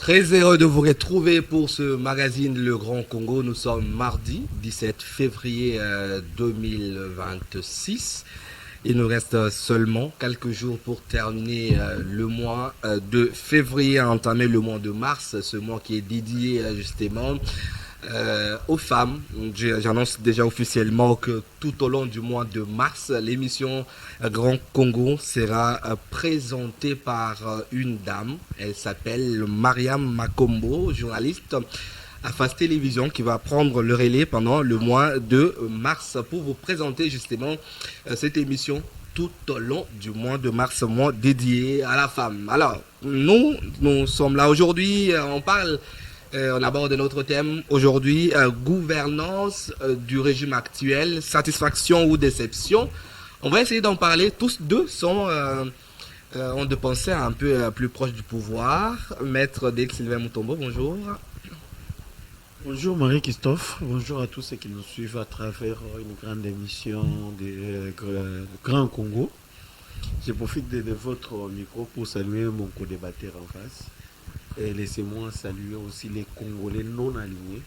Très heureux de vous retrouver pour ce magazine Le Grand Congo. Nous sommes mardi 17 février 2026. Il nous reste seulement quelques jours pour terminer le mois de février, entamer le mois de mars, ce mois qui est dédié justement aux femmes. J'annonce déjà officiellement que tout au long du mois de mars, l'émission Grand Congo sera présentée par une dame. Elle s'appelle Mariam Makombo, journaliste à Face Télévision, qui va prendre le relais pendant le mois de mars pour vous présenter justement cette émission tout au long du mois de mars, mois dédié à la femme. Alors, nous sommes là aujourd'hui, on aborde notre thème aujourd'hui, gouvernance du régime actuel, satisfaction ou déception. On va essayer d'en parler. Tous deux ont de pensées un peu plus proches du pouvoir. Maître Délé Sylvain Mutombo, bonjour. Bonjour Marie-Christophe, bonjour à tous ceux qui nous suivent à travers une grande émission de Grand Congo. Je profite de votre micro pour saluer mon co-débatteur en face. Et laissez-moi saluer aussi les Congolais non alignés,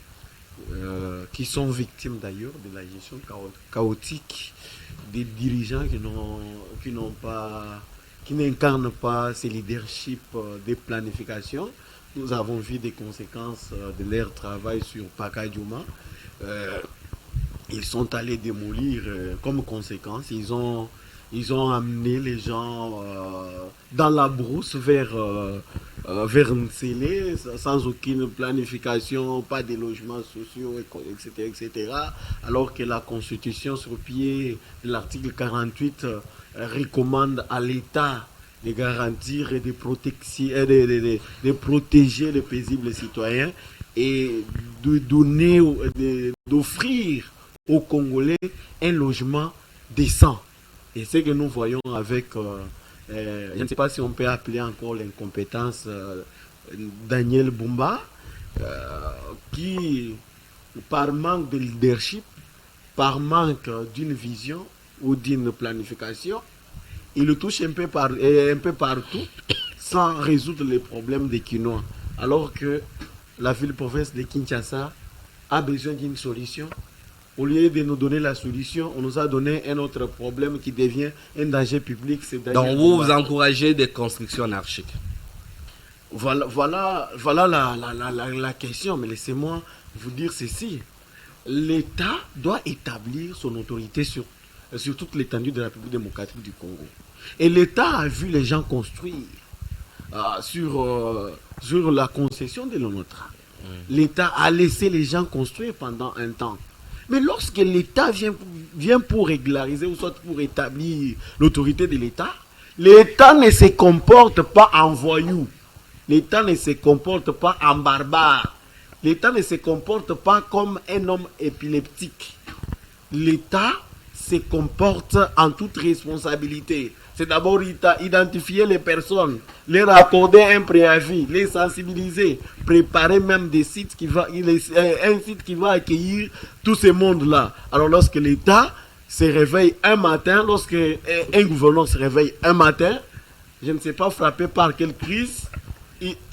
qui sont victimes d'ailleurs de la gestion chaotique des dirigeants qui n'incarnent pas ces leaderships de planification. Nous avons vu des conséquences de leur travail sur Paka Djouma. Ils sont allés démolir comme conséquence. Ils ont amené les gens dans la brousse vers Nsélé, sans aucune planification, pas de logements sociaux, etc. Alors que la Constitution, sur pied de l'article 48, recommande à l'État de garantir et de protéger les paisibles citoyens et d'offrir aux Congolais un logement décent. Et ce que nous voyons avec, je ne sais pas si on peut appeler encore l'incompétence Daniel Bumba, qui, par manque de leadership, par manque d'une vision ou d'une planification, il le touche un peu partout sans résoudre les problèmes des Kinois. Alors que la ville-province de Kinshasa a besoin d'une solution. Au lieu de nous donner la solution, on nous a donné un autre problème qui devient un danger public. Donc vous encouragez des constructions anarchiques. Voilà la question. Mais laissez-moi vous dire ceci. L'État doit établir son autorité sur toute l'étendue de la République démocratique du Congo. Et l'État a vu les gens construire sur la concession de l'ONOTRA. L'État a laissé les gens construire pendant un temps. Mais lorsque l'État vient pour régulariser ou soit pour établir l'autorité de l'État, l'État ne se comporte pas en voyou. L'État ne se comporte pas en barbare. L'État ne se comporte pas comme un homme épileptique. L'État se comporte en toute responsabilité. C'est d'abord identifier les personnes, leur accorder un préavis, les sensibiliser, préparer même un site qui va accueillir tout ce monde-là. Alors lorsque l'État se réveille un matin, lorsque un gouverneur se réveille un matin, je ne sais pas frappé par quelle crise,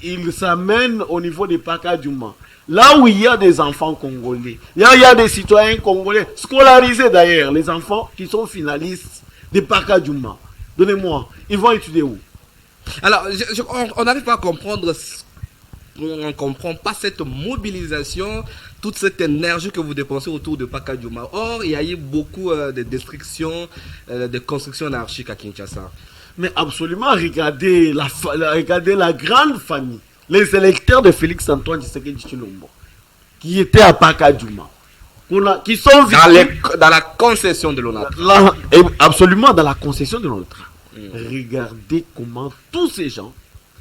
il s'amène au niveau de Paka Djouma. Là où il y a des enfants congolais, il y a des citoyens congolais, scolarisés d'ailleurs, les enfants qui sont finalistes de Paka Djouma. Donnez-moi, ils vont étudier où? Alors, on n'arrive pas à comprendre, on ne comprend pas cette mobilisation, toute cette énergie que vous dépensez autour de Paka Djouma. Or, il y a eu beaucoup de destructions, de constructions anarchiques à Kinshasa. Mais absolument, regardez la grande famille. Les électeurs de Félix Antoine Tshisekedi Tshilombo, qui étaient à Paka Djouma, qui sont dans la concession de l'ONATRA. Absolument dans la concession de l'ONATRA. Regardez comment tous ces gens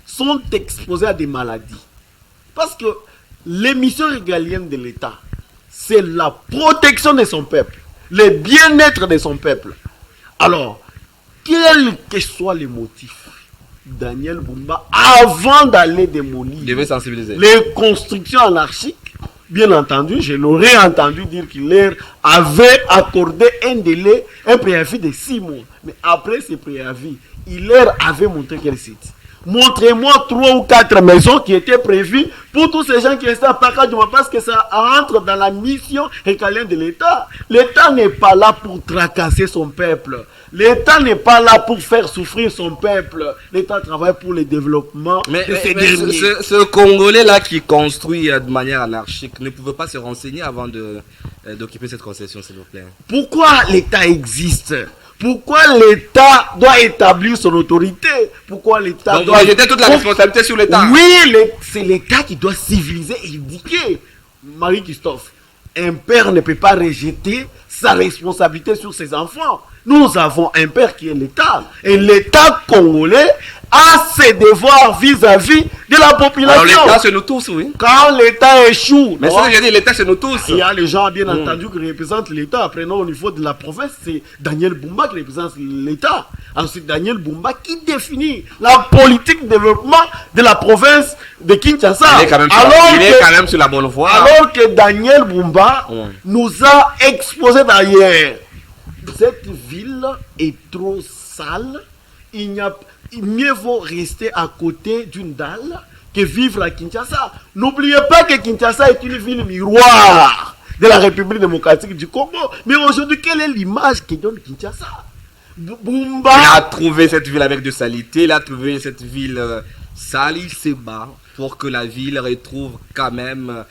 sont exposés à des maladies. Parce que les missions régaliennes de l'État, c'est la protection de son peuple, le bien-être de son peuple. Alors, quels que soient les motifs, Daniel Bumba, avant d'aller démolir les constructions anarchiques, bien entendu, je l'aurais entendu dire qu'il leur avait accordé un préavis de 6 mois. Mais après ce préavis, il leur avait montré quel site. Montrez-moi 3 ou 4 maisons qui étaient prévues pour tous ces gens qui étaient à Pakadjouma, parce que ça entre dans la mission régalienne de l'État. L'État n'est pas là pour tracasser son peuple. L'État n'est pas là pour faire souffrir son peuple. L'État travaille pour le développement de ces derniers. Ce Congolais-là qui construit de manière anarchique ne pouvait pas se renseigner avant d'occuper cette concession, s'il vous plaît. Pourquoi l'État existe? Pourquoi l'État doit établir son autorité? Pourquoi l'État doit... jeter toute la responsabilité sur l'État. Oui, c'est l'État qui doit civiliser et éduquer. Marie-Christophe, un père ne peut pas rejeter sa responsabilité sur ses enfants. Nous avons un père qui est l'État. Et l'État congolais a ses devoirs vis-à-vis de la population. Alors l'État, c'est nous tous, oui. Quand l'État échoue... Mais ça, j'ai dit, l'État, c'est nous tous. Il y a les gens, bien entendu, qui représentent l'État. Prenons au niveau de la province, c'est Daniel Bumba qui représente l'État. Ensuite, Daniel Bumba qui définit la politique de développement de la province de Kinshasa. Il est quand même, sur la bonne voie. Alors que Daniel Bumba nous a exposé d'ailleurs. Cette ville est trop sale. Mieux vaut rester à côté d'une dalle que vivre à Kinshasa. N'oubliez pas que Kinshasa est une ville miroir de la République démocratique du Congo. Mais aujourd'hui, quelle est l'image que donne Kinshasa? Bumba. Il a trouvé cette ville avec de saleté, il a trouvé cette ville sale, il se bat pour que la ville retrouve quand même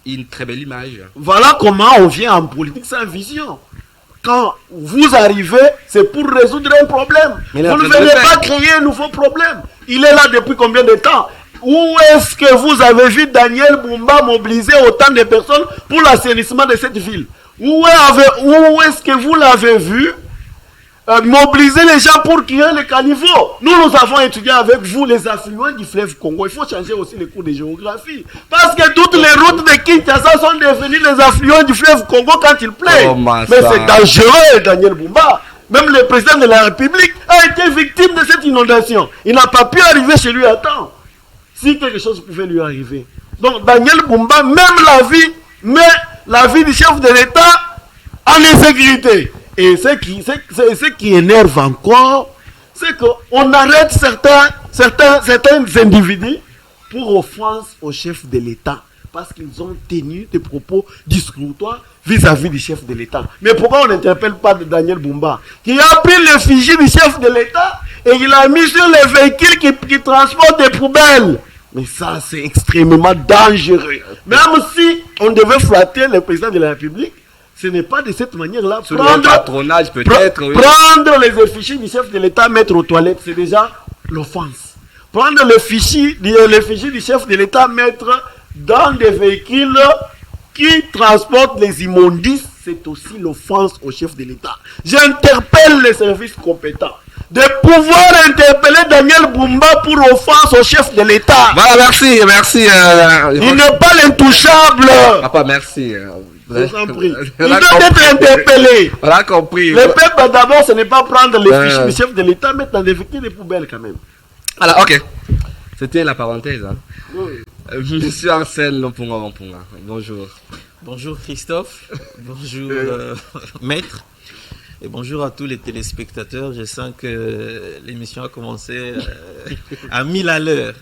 une très belle image. Voilà comment on vient en politique sans vision. Quand vous arrivez, c'est pour résoudre un problème. Vous ne venez pas créer un nouveau problème. Il est là depuis combien de temps? Où est-ce que vous avez vu Daniel Bumba mobiliser autant de personnes pour l'assainissement de cette ville? Où est-ce que vous l'avez vu mobiliser les gens pour créer le caniveau? Nous avons étudié avec vous les affluents du fleuve Congo. Il faut changer aussi les cours de géographie. Parce que toutes les routes de Kinshasa sont devenues les affluents du fleuve Congo quand il plaît. Mais c'est dangereux, Daniel Bumba. Même le président de la République a été victime de cette inondation. Il n'a pas pu arriver chez lui à temps. Si quelque chose pouvait lui arriver. Donc Daniel Bumba, même la vie du chef de l'État en insécurité. Et ce qui énerve encore, c'est qu'on arrête certains individus pour offense au chef de l'État. Parce qu'ils ont tenu des propos discoutoires vis-à-vis du chef de l'État. Mais pourquoi on n'interpelle pas Daniel Bumba, qui a pris l'effigie du chef de l'État et il a mis sur les véhicules qui transportent des poubelles? Mais ça, c'est extrêmement dangereux. Même si on devait flatter le président de la République, ce n'est pas de cette manière-là. Le patronage peut-être. Prendre les effigies du chef de l'État, mettre aux toilettes, c'est déjà l'offense. Prendre l'effigie du chef de l'État, mettre dans des véhicules qui transportent les immondices, c'est aussi l'offense au chef de l'État. J'interpelle les services compétents de pouvoir interpeller Daniel Bumba pour offense au chef de l'État. Voilà, merci. Il n'est pas l'intouchable. Papa, merci. Je vous en prie. Il doit être interpellé. On a compris. Le peuple d'abord, ce n'est pas prendre les fichiers du chef de l'État, mettre dans des véhicules des poubelles quand même. Alors, ok. C'était la parenthèse. Hein. Oui. Monsieur Arsène Lompunga. Bonjour. Bonjour Christophe. Bonjour Maître. Et bonjour à tous les téléspectateurs. Je sens que l'émission a commencé à 1000 à l'heure.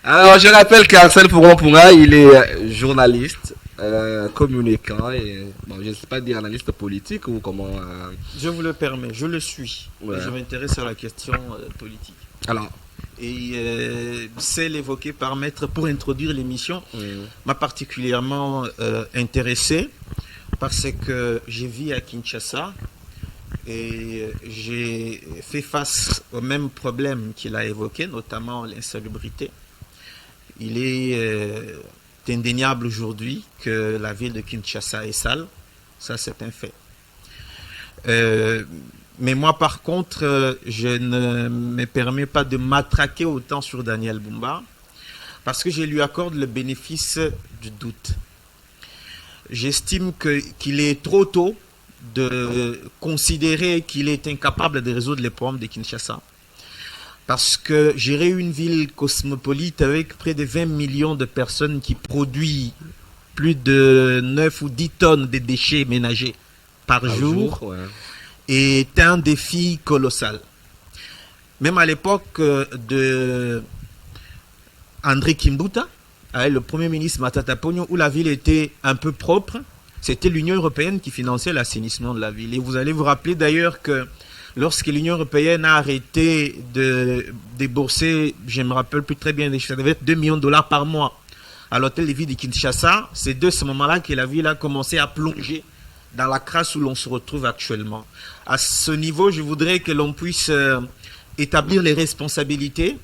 Alors, je rappelle qu'Arsène Lompunga, il est journaliste, communicant et bon, je ne sais pas dire analyste politique ou comment. Je vous le permets, je le suis. Ouais. Je m'intéresse à la question politique. Alors. Et celle évoquée par Maître pour introduire l'émission m'a particulièrement intéressé parce que je vis à Kinshasa et j'ai fait face aux mêmes problèmes qu'il a évoqués, notamment l'insalubrité. Il est indéniable aujourd'hui que la ville de Kinshasa est sale, ça c'est un fait. Mais moi, par contre, je ne me permets pas de m'attraquer autant sur Daniel Bumba parce que je lui accorde le bénéfice du doute. J'estime qu'il est trop tôt de considérer qu'il est incapable de résoudre les problèmes de Kinshasa. Parce que gérer une ville cosmopolite avec près de 20 millions de personnes qui produisent plus de 9 ou 10 tonnes de déchets ménagers par jour, est un défi colossal. même à l'époque de André Kimbuta, avec le Premier ministre Matata Ponyo, où la ville était un peu propre, c'était l'Union européenne qui finançait l'assainissement de la ville. Et vous allez vous rappeler d'ailleurs que lorsque l'Union européenne a arrêté de débourser, je ne me rappelle plus très bien, ça devait être 2 millions de dollars par mois à l'hôtel de ville de Kinshasa, c'est de ce moment-là que la ville a commencé à plonger dans la crasse où l'on se retrouve actuellement. À ce niveau, je voudrais que l'on puisse établir les responsabilités,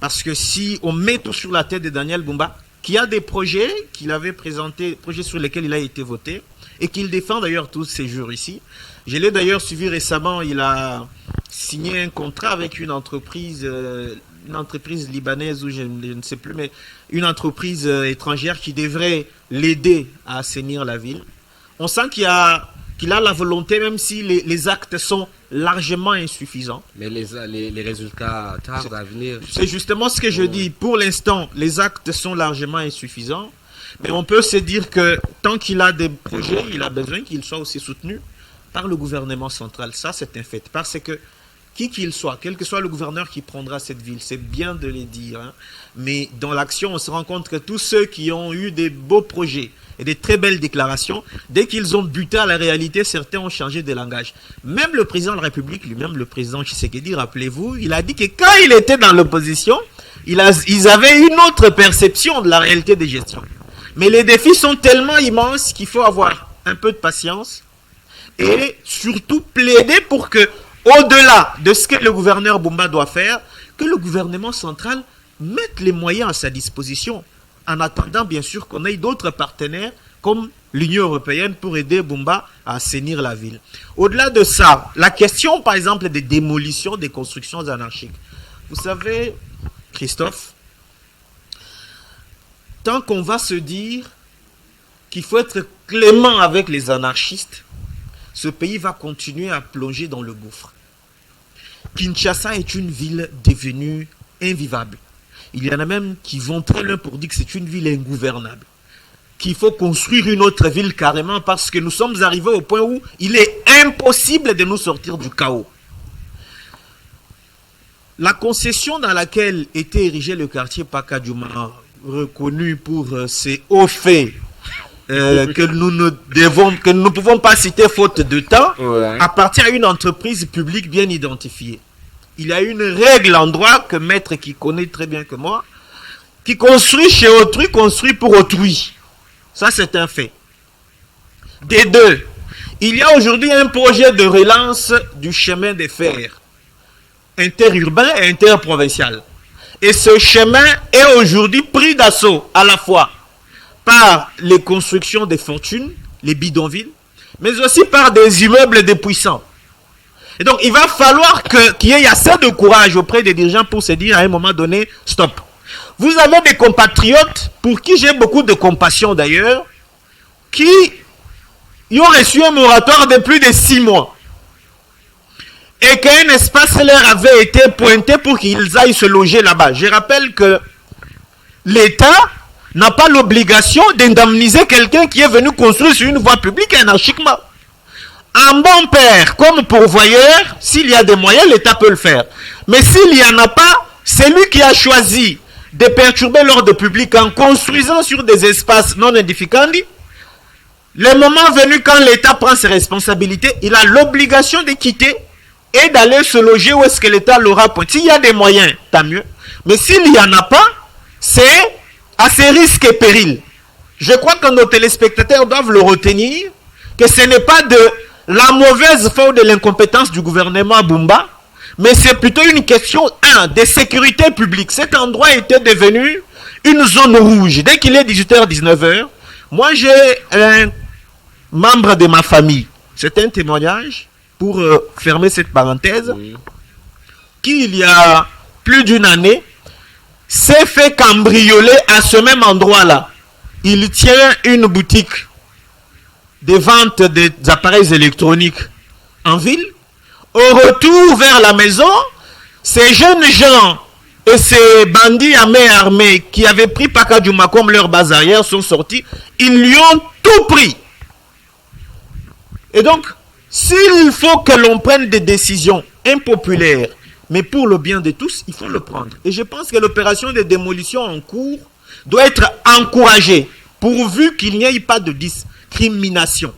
parce que si on met tout sur la tête de Daniel Bumba, qui a des projets qu'il avait présentés, projets sur lesquels il a été voté, et qu'il défend d'ailleurs tous ces jours ici. Je l'ai d'ailleurs suivi récemment, il a signé un contrat avec une entreprise libanaise, ou je ne sais plus, mais une entreprise étrangère qui devrait l'aider à assainir la ville. On sent qu'il a la volonté, même si les actes sont largement insuffisants. Mais les résultats tardent à venir. C'est justement ce que je dis. Pour l'instant, les actes sont largement insuffisants. Mais on peut se dire que tant qu'il a des projets, il a besoin qu'ils soient aussi soutenus par le gouvernement central. Ça, c'est un fait. Parce que qui qu'il soit, quel que soit le gouverneur qui prendra cette ville, c'est bien de les dire, hein, mais dans l'action, on se rend compte que tous ceux qui ont eu des beaux projets et des très belles déclarations, dès qu'ils ont buté à la réalité, certains ont changé de langage. Même le président de la République, lui-même, le président Tshisekedi, rappelez-vous, il a dit que quand il était dans l'opposition, ils avaient une autre perception de la réalité des gestions. Mais les défis sont tellement immenses qu'il faut avoir un peu de patience et surtout plaider pour que, au-delà de ce que le gouverneur Bumba doit faire, que le gouvernement central mette les moyens à sa disposition, en attendant bien sûr qu'on ait d'autres partenaires comme l'Union européenne pour aider Bumba à assainir la ville. Au-delà de ça, la question par exemple des démolitions des constructions anarchiques. Vous savez, Christophe, tant qu'on va se dire qu'il faut être clément avec les anarchistes, ce pays va continuer à plonger dans le gouffre. Kinshasa est une ville devenue invivable. Il y en a même qui vont très loin pour dire que c'est une ville ingouvernable. Qu'il faut construire une autre ville carrément parce que nous sommes arrivés au point où il est impossible de nous sortir du chaos. La concession dans laquelle était érigé le quartier Pakadjouma, reconnu pour ses hauts faits, que nous ne pouvons pas citer faute de temps, appartient à une entreprise publique bien identifiée. Il y a une règle en droit que maître qui connaît très bien que moi, qui construit chez autrui, construit pour autrui. Ça, c'est un fait. Des deux, il y a aujourd'hui un projet de relance du chemin de fer interurbain et interprovincial. Et ce chemin est aujourd'hui pris d'assaut à la fois par les constructions des fortunes, les bidonvilles, mais aussi par des immeubles des puissants. Et donc, il va falloir qu'il y ait assez de courage auprès des dirigeants pour se dire à un moment donné, stop. Vous avez des compatriotes, pour qui j'ai beaucoup de compassion d'ailleurs, qui ont reçu un moratoire de plus de 6 mois. Et qu'un espace leur avait été pointé pour qu'ils aillent se loger là-bas. Je rappelle que l'État n'a pas l'obligation d'indemniser quelqu'un qui est venu construire sur une voie publique anarchiquement. En bon père, comme pourvoyeur, s'il y a des moyens, l'État peut le faire. Mais s'il n'y en a pas, c'est lui qui a choisi de perturber l'ordre public en construisant sur des espaces non édificandi. Le moment venu, quand l'État prend ses responsabilités, il a l'obligation de quitter et d'aller se loger où est-ce que l'État l'aura pointé. S'il y a des moyens, tant mieux. Mais s'il n'y en a pas, c'est à ses risques et périls. Je crois que nos téléspectateurs doivent le retenir, que ce n'est pas de la mauvaise foi ou de l'incompétence du gouvernement Bumba, mais c'est plutôt une question, de sécurité publique. Cet endroit était devenu une zone rouge. Dès qu'il est 18h, 19h, moi j'ai un membre de ma famille, c'est un témoignage, pour fermer cette parenthèse, qui il y a plus d'une année, s'est fait cambrioler à ce même endroit-là. Il tient une boutique de vente des appareils électroniques en ville. Au retour vers la maison, ces jeunes gens et ces bandits à main armée qui avaient pris Pakadjouma comme leur base arrière sont sortis. Ils lui ont tout pris. Et donc, s'il faut que l'on prenne des décisions impopulaires mais pour le bien de tous, il faut le prendre. Et je pense que l'opération de démolition en cours doit être encouragée, pourvu qu'il n'y ait pas de discrimination.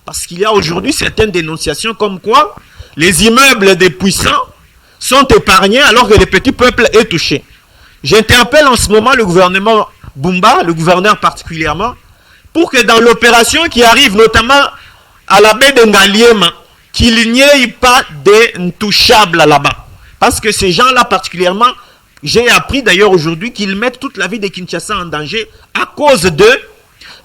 Parce qu'il y a aujourd'hui certaines dénonciations comme quoi les immeubles des puissants sont épargnés alors que le petit peuple est touché. J'interpelle en ce moment le gouvernement Bumba, le gouverneur particulièrement, pour que dans l'opération qui arrive notamment à la baie de Ngaliema, qu'il n'y ait pas d'intouchables là-bas. Parce que ces gens-là particulièrement, j'ai appris d'ailleurs aujourd'hui qu'ils mettent toute la vie de Kinshasa en danger à cause de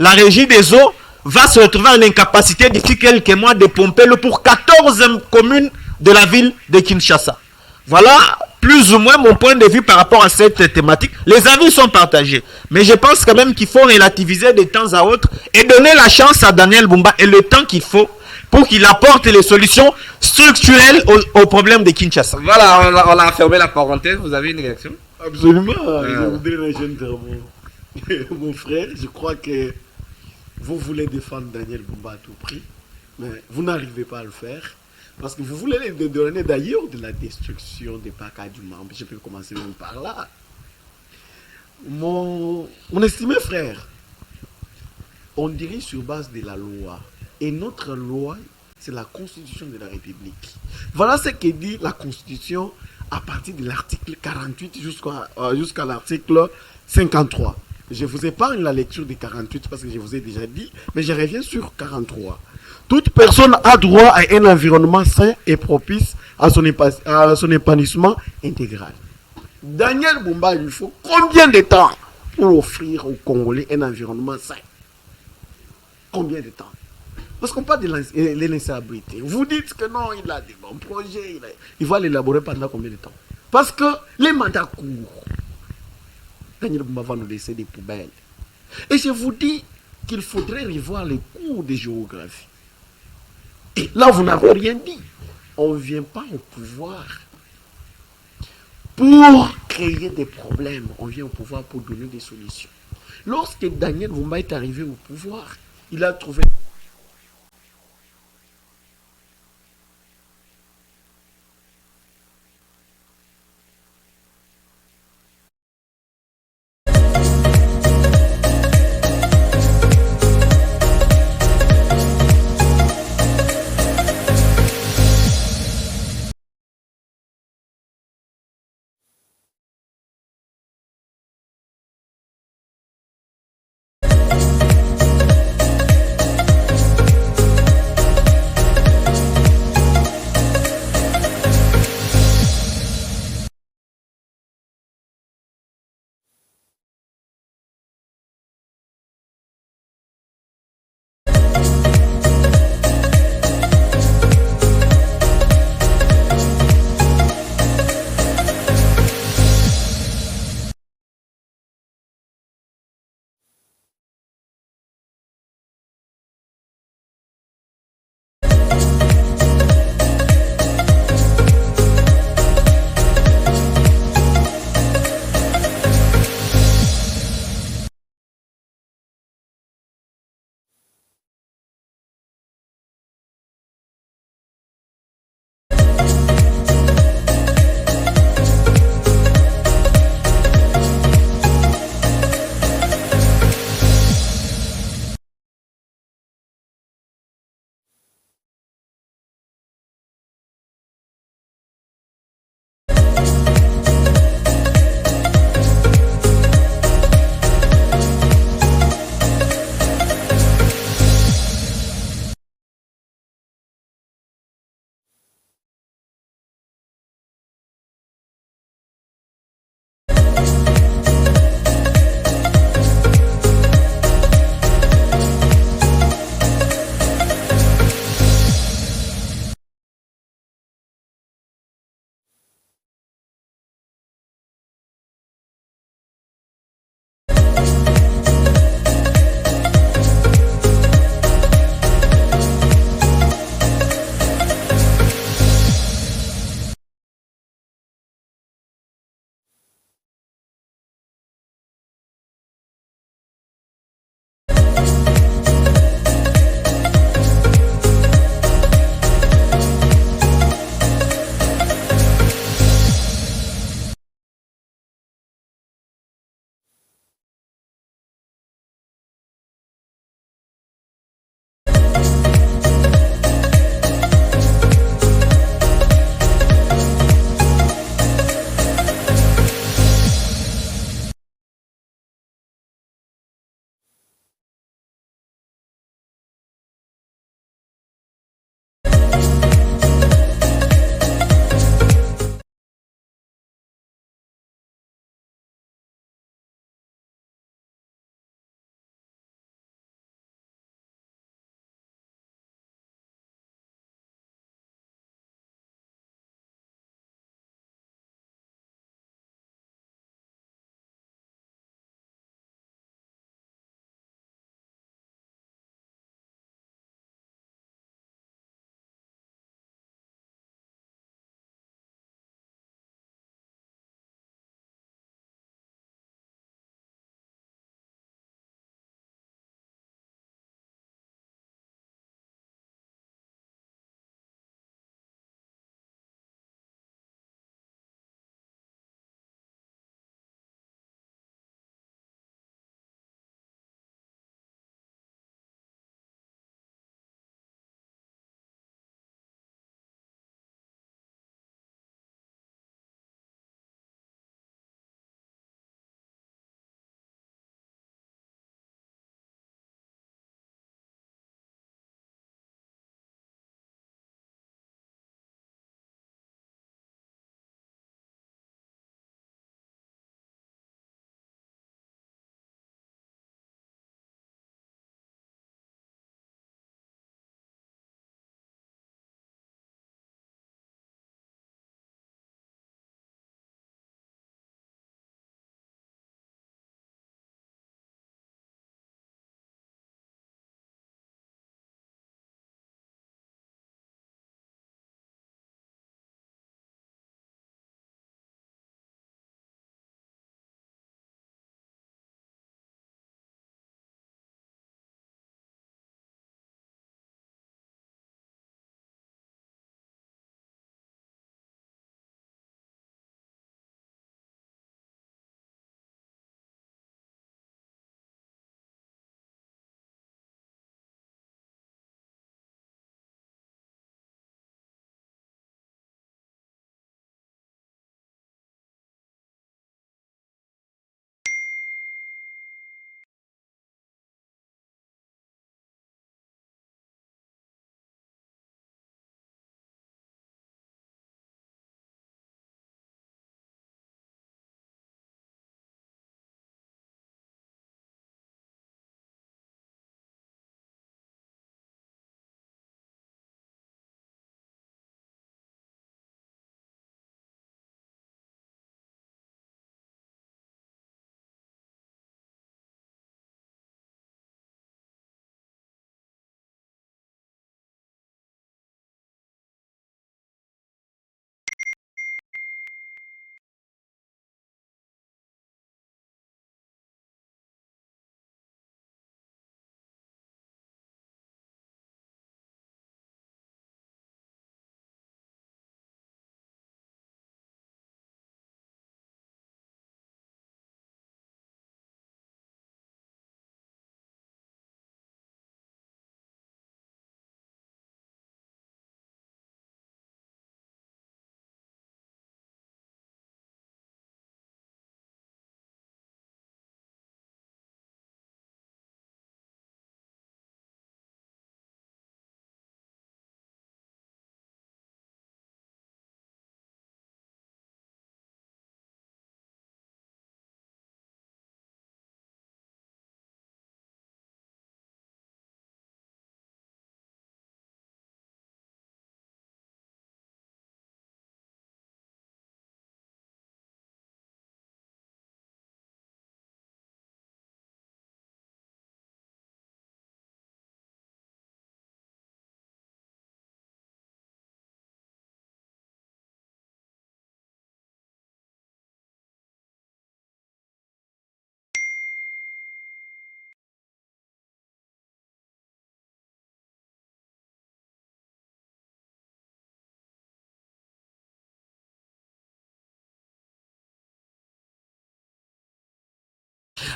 la régie des eaux va se retrouver en incapacité d'ici quelques mois de pomper l'eau pour 14 communes de la ville de Kinshasa. Voilà plus ou moins mon point de vue par rapport à cette thématique. Les avis sont partagés. Mais je pense quand même qu'il faut relativiser de temps à autre et donner la chance à Daniel Bumba et le temps qu'il faut pour qu'il apporte les solutions structurelles aux problèmes de Kinshasa. Voilà, on a fermé la parenthèse. Vous avez une réaction? Absolument. Je voudrais rejoindre mon frère. Je crois que vous voulez défendre Daniel Bumba à tout prix, mais vous n'arrivez pas à le faire. Parce que vous voulez les donner d'ailleurs de la destruction des PACA du membre. Je peux commencer même par là. Mon estimé frère, on dirige sur base de la loi. Et notre loi, c'est la Constitution de la République. Voilà ce que dit la Constitution à partir de l'article 48 jusqu'à l'article 53. Je vous épargne la lecture des 48 parce que je vous ai déjà dit, mais je reviens sur 43. Toute personne a droit à un environnement sain et propice à son épanouissement intégral. Daniel Bumba, il faut combien de temps pour offrir aux Congolais un environnement sain? Combien de temps? Parce qu'on parle de l'insalubrité. Vous dites que non, il a des bons projets. Il va l'élaborer pendant combien de temps? Parce que les mandats courent. Daniel Bumba va nous laisser des poubelles. Et je vous dis qu'il faudrait revoir les cours de géographie. Et là, vous n'avez rien dit. On ne vient pas au pouvoir pour créer des problèmes. On vient au pouvoir pour donner des solutions. Lorsque Daniel Bumba est arrivé au pouvoir, il a trouvé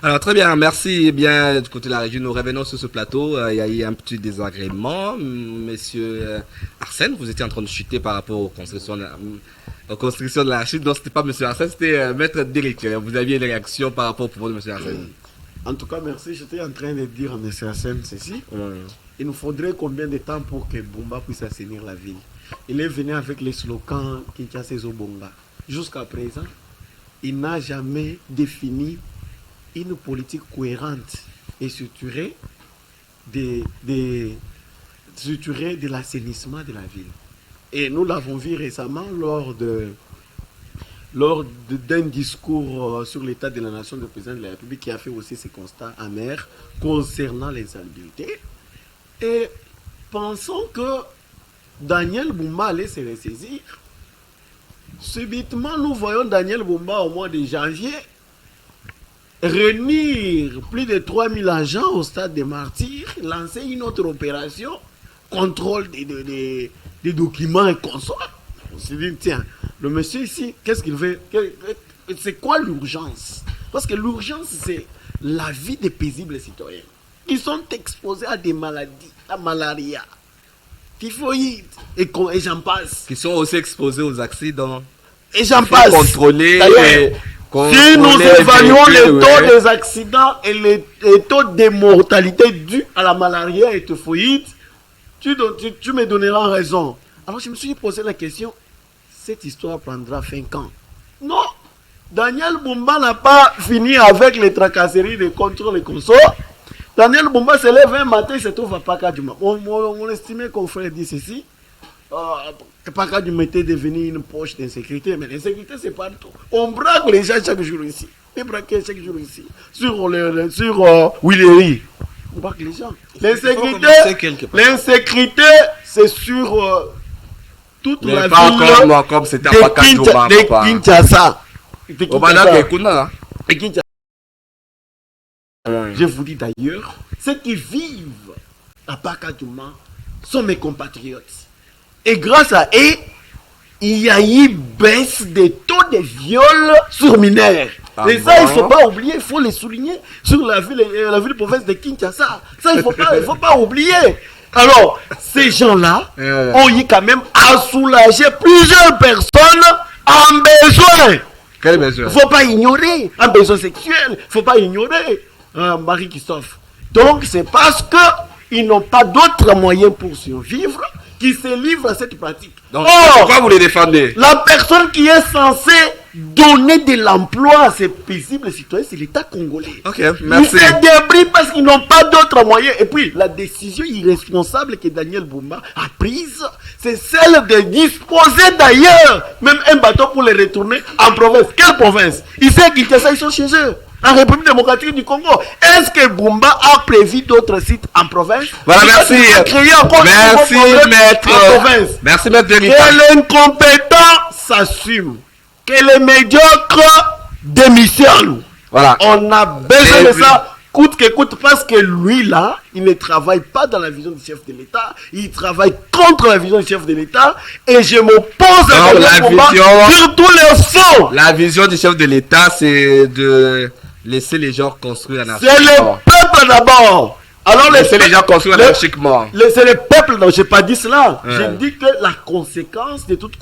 Alors très bien, merci. Eh bien, du côté de la région, nous revenons sur ce plateau. Il y a eu un petit désagrément. Monsieur Arsène, vous étiez en train de chuter par rapport aux constructions de la Chine. Non, c'était pas Monsieur Arsène, c'était Maître Derrick. Vous aviez une réaction par rapport au propos de Monsieur Arsène. En tout cas, merci. J'étais en train de dire à M. Hassan ceci. Il nous faudrait combien de temps pour que Bumba puisse assainir la ville? Il est venu avec les slogans Kinshasa Zobonga. Jusqu'à présent, il n'a jamais défini une politique cohérente et structurée structurée de l'assainissement de la ville. Et nous l'avons vu récemment lors d'un discours sur l'état de la nation du président de la République qui a fait aussi ses constats amers concernant les insalubριtés. Et pensons que Daniel Bumba allait se ressaisir. Subitement, nous voyons Daniel Bumba au mois de janvier réunir plus de 3000 agents au stade des Martyrs, lancer une autre opération, contrôle des documents et consorts. On s'est dit, tiens, le monsieur ici, qu'est-ce qu'il veut? C'est quoi l'urgence? Parce que l'urgence, c'est la vie des paisibles citoyens qui sont exposés à des maladies, la malaria, typhoïde, et j'en passe. Qui sont aussi exposés aux accidents. Et j'en passe. Contrôler. Si nous évaluons les taux des accidents et les taux de mortalité dus à la malaria et typhoïde, tu me donneras raison. Alors je me suis posé la question, cette histoire prendra fin quand? Non, Daniel Bumba n'a pas fini avec les tracasseries de contrôle et consorts. Daniel Bumba se lève un matin, il se trouve à Pakadjouma. Mon estimé confrère dit ceci, Pakadjouma était devenu une poche d'insécurité, mais l'insécurité c'est partout. On braque les gens chaque jour ici. On braque chaque jour ici. Sur Willery. On braque les gens. L'insécurité, c'est sur toute la ville comme c'était à Pakadjouma. De Kinshasa. Je vous dis d'ailleurs, ceux qui vivent à Pakadjouma sont mes compatriotes. Et grâce à eux, il y a eu baisse des taux de viol sur mineurs. Et ça, il ne faut pas oublier, il faut les souligner sur la ville province de Kinshasa. Ça, il ne faut pas oublier. Alors, ces gens-là ont eu quand même à soulager plusieurs personnes en besoin. Quel besoin? Il ne faut pas ignorer. Un besoin sexuel, il ne faut pas ignorer. Marie-Christophe. Donc, c'est parce qu'ils n'ont pas d'autres moyens pour survivre qu'ils se livrent à cette pratique. Donc, pourquoi vous les défendez? La personne qui est censée donner de l'emploi à ces paisibles citoyens, c'est l'État congolais. Ok, merci. Ils se débrouillent parce qu'ils n'ont pas d'autres moyens. Et puis, la décision irresponsable que Daniel Bumba a prise, c'est celle de disposer d'ailleurs même un bateau pour les retourner en province. Quelle province? Ici à Kinshasa, ils sont chez eux. En République démocratique du Congo. Est-ce que Bumba a prévu d'autres sites en province? Voilà, merci. Merci, maître. Merci, maître Derrick. Que l'incompétent s'assume. Que les médiocres démissionnent. Voilà. On a besoin de ça, coûte que coûte, parce que lui, là, il ne travaille pas dans la vision du chef de l'État. Il travaille contre la vision du chef de l'État. Et je m'oppose à la vision sur tous les fronts. La vision du chef de l'État, c'est de laisser les gens construire anarchiquement. C'est le peuple d'abord. Alors laisser les gens construire anarchiquement. C'est le peuple, non, je n'ai pas dit cela. J'ai dit que la conséquence de toute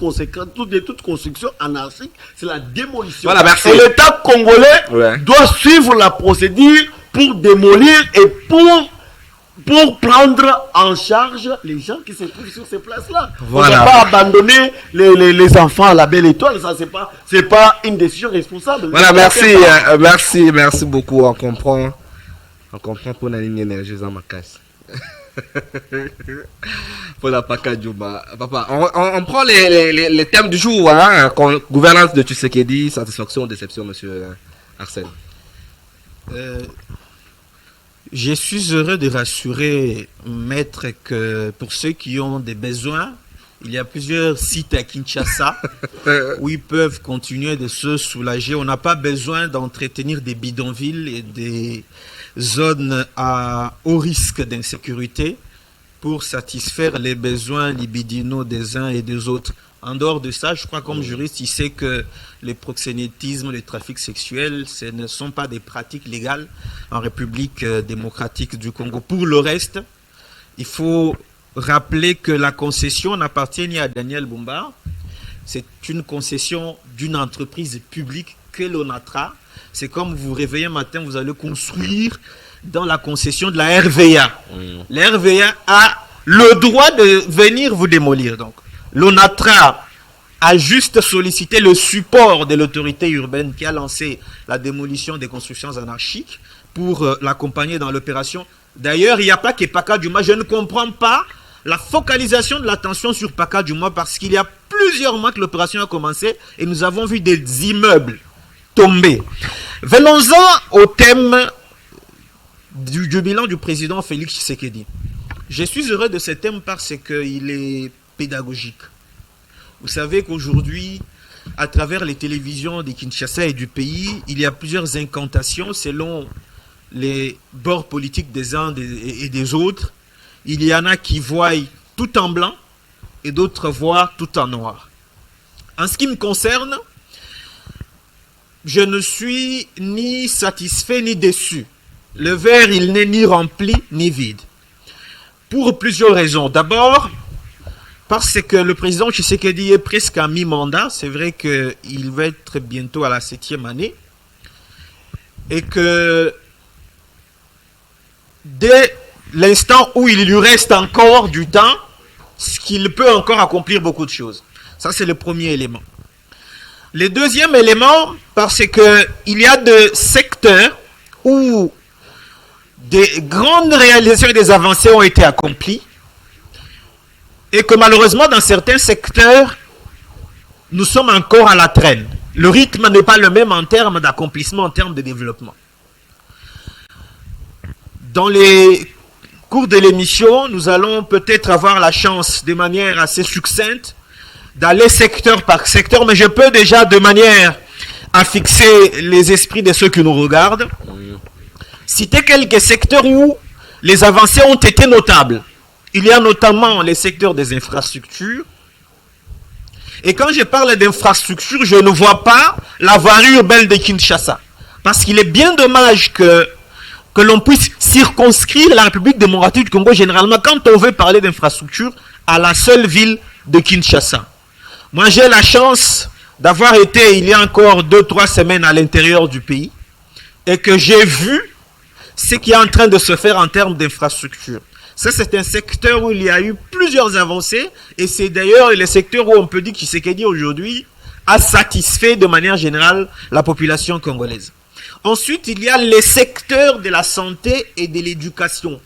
construction anarchique, c'est la démolition. Voilà, merci. Et l'État congolais doit suivre la procédure pour démolir et pour prendre en charge les gens qui se trouvent sur ces places-là. Voilà. On ne va pas abandonner les enfants à la belle étoile. Ça, c'est pas une décision responsable. Voilà, merci beaucoup. On comprend pour la ligne énergie dans ma caisse. Pour la Pakadjouma. Papa, on prend les thèmes du jour. Hein? Gouvernance de Tshisekedi, satisfaction, déception, monsieur Arsène. Je suis heureux de rassurer, maître, que pour ceux qui ont des besoins, il y a plusieurs sites à Kinshasa où ils peuvent continuer de se soulager. On n'a pas besoin d'entretenir des bidonvilles et des zones à haut risque d'insécurité pour satisfaire les besoins libidinaux des uns et des autres. En dehors de ça, je crois comme juriste, il sait que les proxénétismes, les trafics sexuels, ce ne sont pas des pratiques légales en République démocratique du Congo. Pour le reste, il faut rappeler que la concession n'appartient ni à Daniel Bumba, c'est une concession d'une entreprise publique que l'ONATRA. C'est comme vous vous réveillez un matin, vous allez construire dans la concession de la RVA. La RVA a le droit de venir vous démolir. Donc, l'ONATRA a juste sollicité le support de l'autorité urbaine qui a lancé la démolition des constructions anarchiques pour l'accompagner dans l'opération. D'ailleurs, il n'y a pas que Paka Djouma. Je ne comprends pas la focalisation de l'attention sur Paka Djouma parce qu'il y a plusieurs mois que l'opération a commencé et nous avons vu des immeubles tomber. Venons-en au thème du bilan du président Félix Tshisekedi. Je suis heureux de ce thème parce qu'il est pédagogique. Vous savez qu'aujourd'hui, à travers les télévisions de Kinshasa et du pays, il y a plusieurs incantations selon les bords politiques des uns et des autres. Il y en a qui voient tout en blanc et d'autres voient tout en noir. En ce qui me concerne, je ne suis ni satisfait ni déçu. Le verre, il n'est ni rempli ni vide. Pour plusieurs raisons. D'abord, parce que le président Tshisekedi est presque à mi-mandat. C'est vrai qu'il va être bientôt à la 7e année. Et que dès l'instant où il lui reste encore du temps, qu'il peut encore accomplir beaucoup de choses. Ça, c'est le premier élément. Le deuxième élément, parce qu'il y a des secteurs où des grandes réalisations et des avancées ont été accomplies et que malheureusement, dans certains secteurs, nous sommes encore à la traîne. Le rythme n'est pas le même en termes d'accomplissement, en termes de développement. Dans les cours de l'émission, nous allons peut-être avoir la chance, de manière assez succincte, d'aller secteur par secteur, mais je peux déjà, de manière à fixer les esprits de ceux qui nous regardent, citer quelques secteurs où les avancées ont été notables. Il y a notamment les secteurs des infrastructures. Et quand je parle d'infrastructures, je ne vois pas la voirie urbaine de Kinshasa. Parce qu'il est bien dommage que l'on puisse circonscrire la République démocratique du Congo, généralement, quand on veut parler d'infrastructures, à la seule ville de Kinshasa. Moi, j'ai la chance d'avoir été, il y a encore 2-3 semaines, à l'intérieur du pays, et que j'ai vu ce qui est en train de se faire en termes d'infrastructures. Ça, c'est un secteur où il y a eu plusieurs avancées, et c'est d'ailleurs le secteur où on peut dire que Tshisekedi aujourd'hui a satisfait de manière générale la population congolaise. Ensuite, il y a les secteurs de la santé et de l'éducation,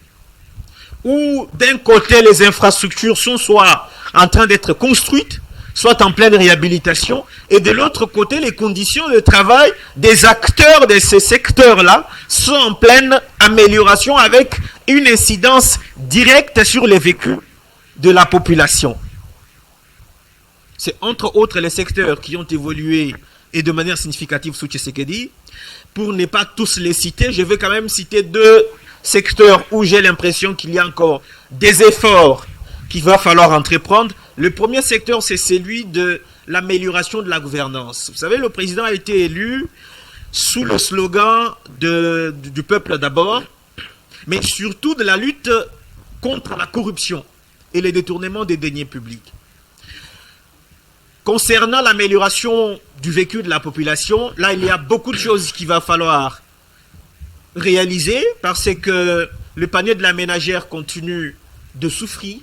où d'un côté, les infrastructures sont soit en train d'être construites, soit en pleine réhabilitation, et de l'autre côté, les conditions de travail des acteurs de ces secteurs-là sont en pleine amélioration avec une incidence directe sur les vécus de la population. C'est entre autres les secteurs qui ont évolué et de manière significative sous Tshisekedi. Pour ne pas tous les citer, je vais quand même citer 2 secteurs où j'ai l'impression qu'il y a encore des efforts qu'il va falloir entreprendre. Le premier secteur, c'est celui de l'amélioration de la gouvernance. Vous savez, le président a été élu sous le slogan du peuple d'abord, mais surtout de la lutte contre la corruption et les détournements des deniers publics. Concernant l'amélioration du vécu de la population, là, il y a beaucoup de choses qu'il va falloir réaliser parce que le panier de la ménagère continue de souffrir.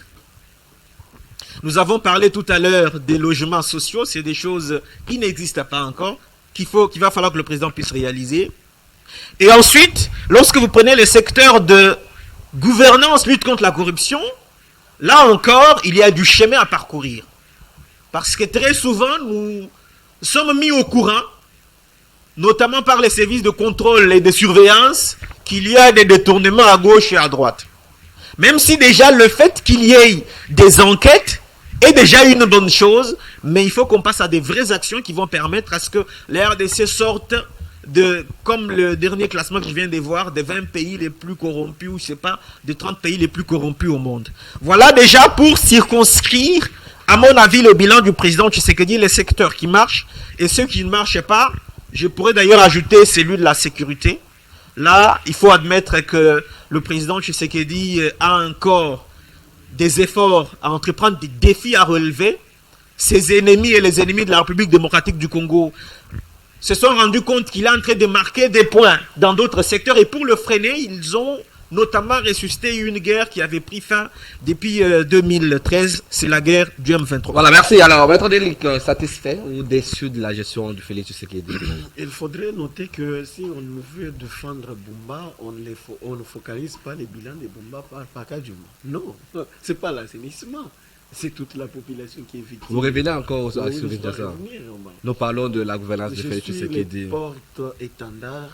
Nous avons parlé tout à l'heure des logements sociaux, c'est des choses qui n'existent pas encore, qu'il va falloir que le président puisse réaliser. Et ensuite, lorsque vous prenez le secteur de gouvernance, lutte contre la corruption, là encore, il y a du chemin à parcourir. Parce que très souvent, nous sommes mis au courant, notamment par les services de contrôle et de surveillance, qu'il y a des détournements à gauche et à droite. Même si déjà le fait qu'il y ait des enquêtes est déjà une bonne chose, mais il faut qu'on passe à des vraies actions qui vont permettre à ce que la RDC sorte de, comme le dernier classement que je viens de voir, des 20 pays les plus corrompus, ou je sais pas, des 30 pays les plus corrompus au monde. Voilà déjà pour circonscrire À mon avis, le bilan du président Tshisekedi, les secteurs qui marchent et ceux qui ne marchaient pas, je pourrais d'ailleurs ajouter celui de la sécurité. Là, il faut admettre que le président Tshisekedi a encore des efforts à entreprendre, des défis à relever. Ses ennemis et les ennemis de la République démocratique du Congo se sont rendus compte qu'il est en train de marquer des points dans d'autres secteurs. Et pour le freiner, ils ont notamment ressuscité une guerre qui avait pris fin depuis 2013. C'est la guerre du M23. Voilà, merci. Alors, Maître Delic, satisfait ou déçu de la gestion du Félix Tshisekedi? Il faudrait noter que si on veut défendre Bumba, on ne focalise pas les bilans de Bumba par cas du monde. Non, c'est pas l'assainissement. C'est toute la population qui est victime. Vous revenez encore à Oui, ce je dois ça. revenir, Omar. Nous parlons de la gouvernance de Je Félix suis Tshisekedi. le porte-étendard,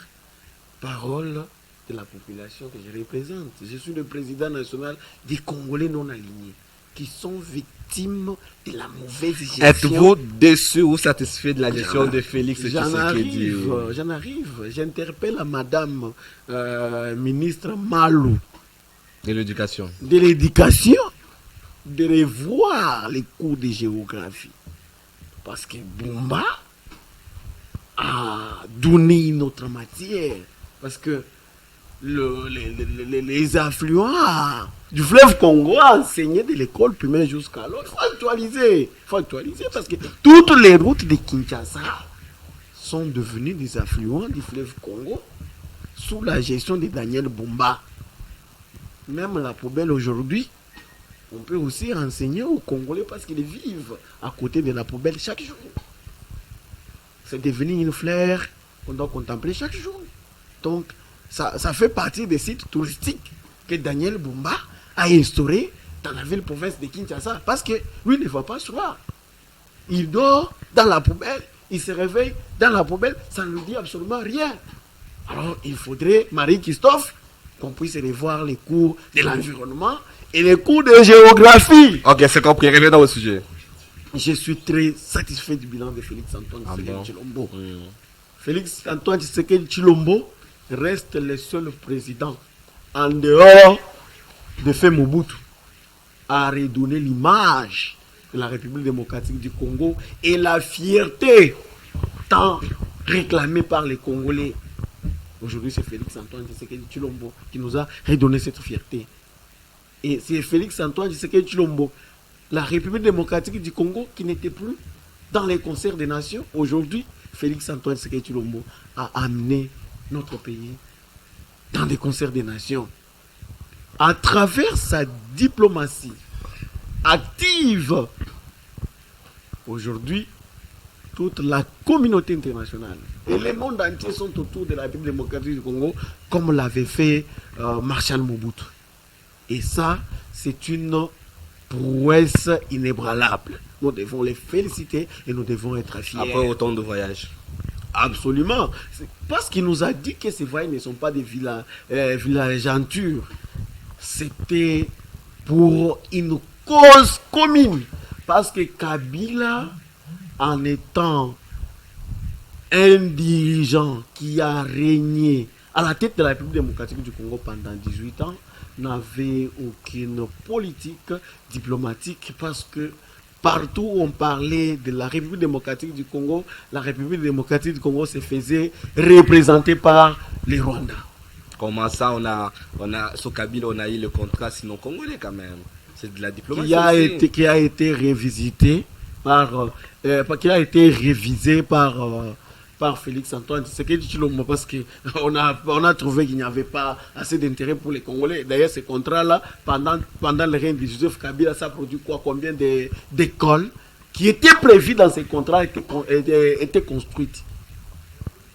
parole de la population que je représente. Je suis le président national des Congolais non alignés qui sont victimes de la mauvaise gestion. Êtes-vous déçu ou satisfait de la gestion de Félix J'en Tshisekedi? arrive. J'interpelle à madame ministre Malou De l'éducation. de l'éducation de revoir les cours de géographie. Parce que Bumba a donné une autre matière. Parce que les affluents du fleuve Congo ont enseigné de l'école primaire jusqu'à l'autre. Il faut actualiser parce que toutes les routes de Kinshasa sont devenues des affluents du fleuve Congo sous la gestion de Daniel Bumba. Même la poubelle aujourd'hui, on peut aussi enseigner aux Congolais parce qu'ils vivent à côté de la poubelle chaque jour. C'est devenu une fleur qu'on doit contempler chaque jour. Donc, ça fait partie des sites touristiques que Daniel Bumba a instauré dans la ville province de Kinshasa. Parce que lui ne va pas soir. Il dort dans la poubelle, il se réveille dans la poubelle, ça ne lui dit absolument rien. Alors, il faudrait, Marie-Christophe, qu'on puisse revoir les cours de l'environnement et les cours de géographie. Ok, c'est compris. Revenons au sujet. Je suis très satisfait du bilan de Félix Antoine Tshisekedi Tshilombo. Félix Antoine Tshisekedi Tshilombo reste le seul président en dehors de fait Mobutu à redonner l'image de la République démocratique du Congo et la fierté tant réclamée par les Congolais. Aujourd'hui, c'est Félix Antoine Tshisekedi Tshilombo qui nous a redonné cette fierté. Et c'est Félix Antoine Tshisekedi Tshilombo, la République démocratique du Congo, qui n'était plus dans les concerts des nations. Aujourd'hui, Félix Antoine Tshisekedi Tshilombo a amené notre pays dans des concerts des nations. À travers sa diplomatie active, aujourd'hui, toute la communauté internationale et le monde entier sont autour de la République démocratique du Congo, comme l'avait fait Marshal Mobutu. Et ça, c'est une prouesse inébranlable. Nous devons les féliciter et nous devons être fiers. Après autant de voyages. Absolument. C'est parce qu'il nous a dit que ces voyages ne sont pas des villégiatures. C'était pour une cause commune. Parce que Kabila, en étant un dirigeant qui a régné à la tête de la République démocratique du Congo pendant 18 ans, n'avait aucune politique diplomatique parce que partout où on parlait de la République démocratique du Congo, la République démocratique du Congo se faisait représenter par les Rwandais. Comment ça, sur Kabila, on a eu le contrat sinon congolais quand même. C'est de la diplomatie. Qui a été révisité par révisé par Félix Antoine Tshisekedi Tshilombo parce qu'on a trouvé qu'il n'y avait pas assez d'intérêt pour les Congolais. D'ailleurs, ce contrat-là, pendant le règne de Joseph Kabila, ça produit combien d'écoles qui étaient prévues dans ces contrats étaient construites?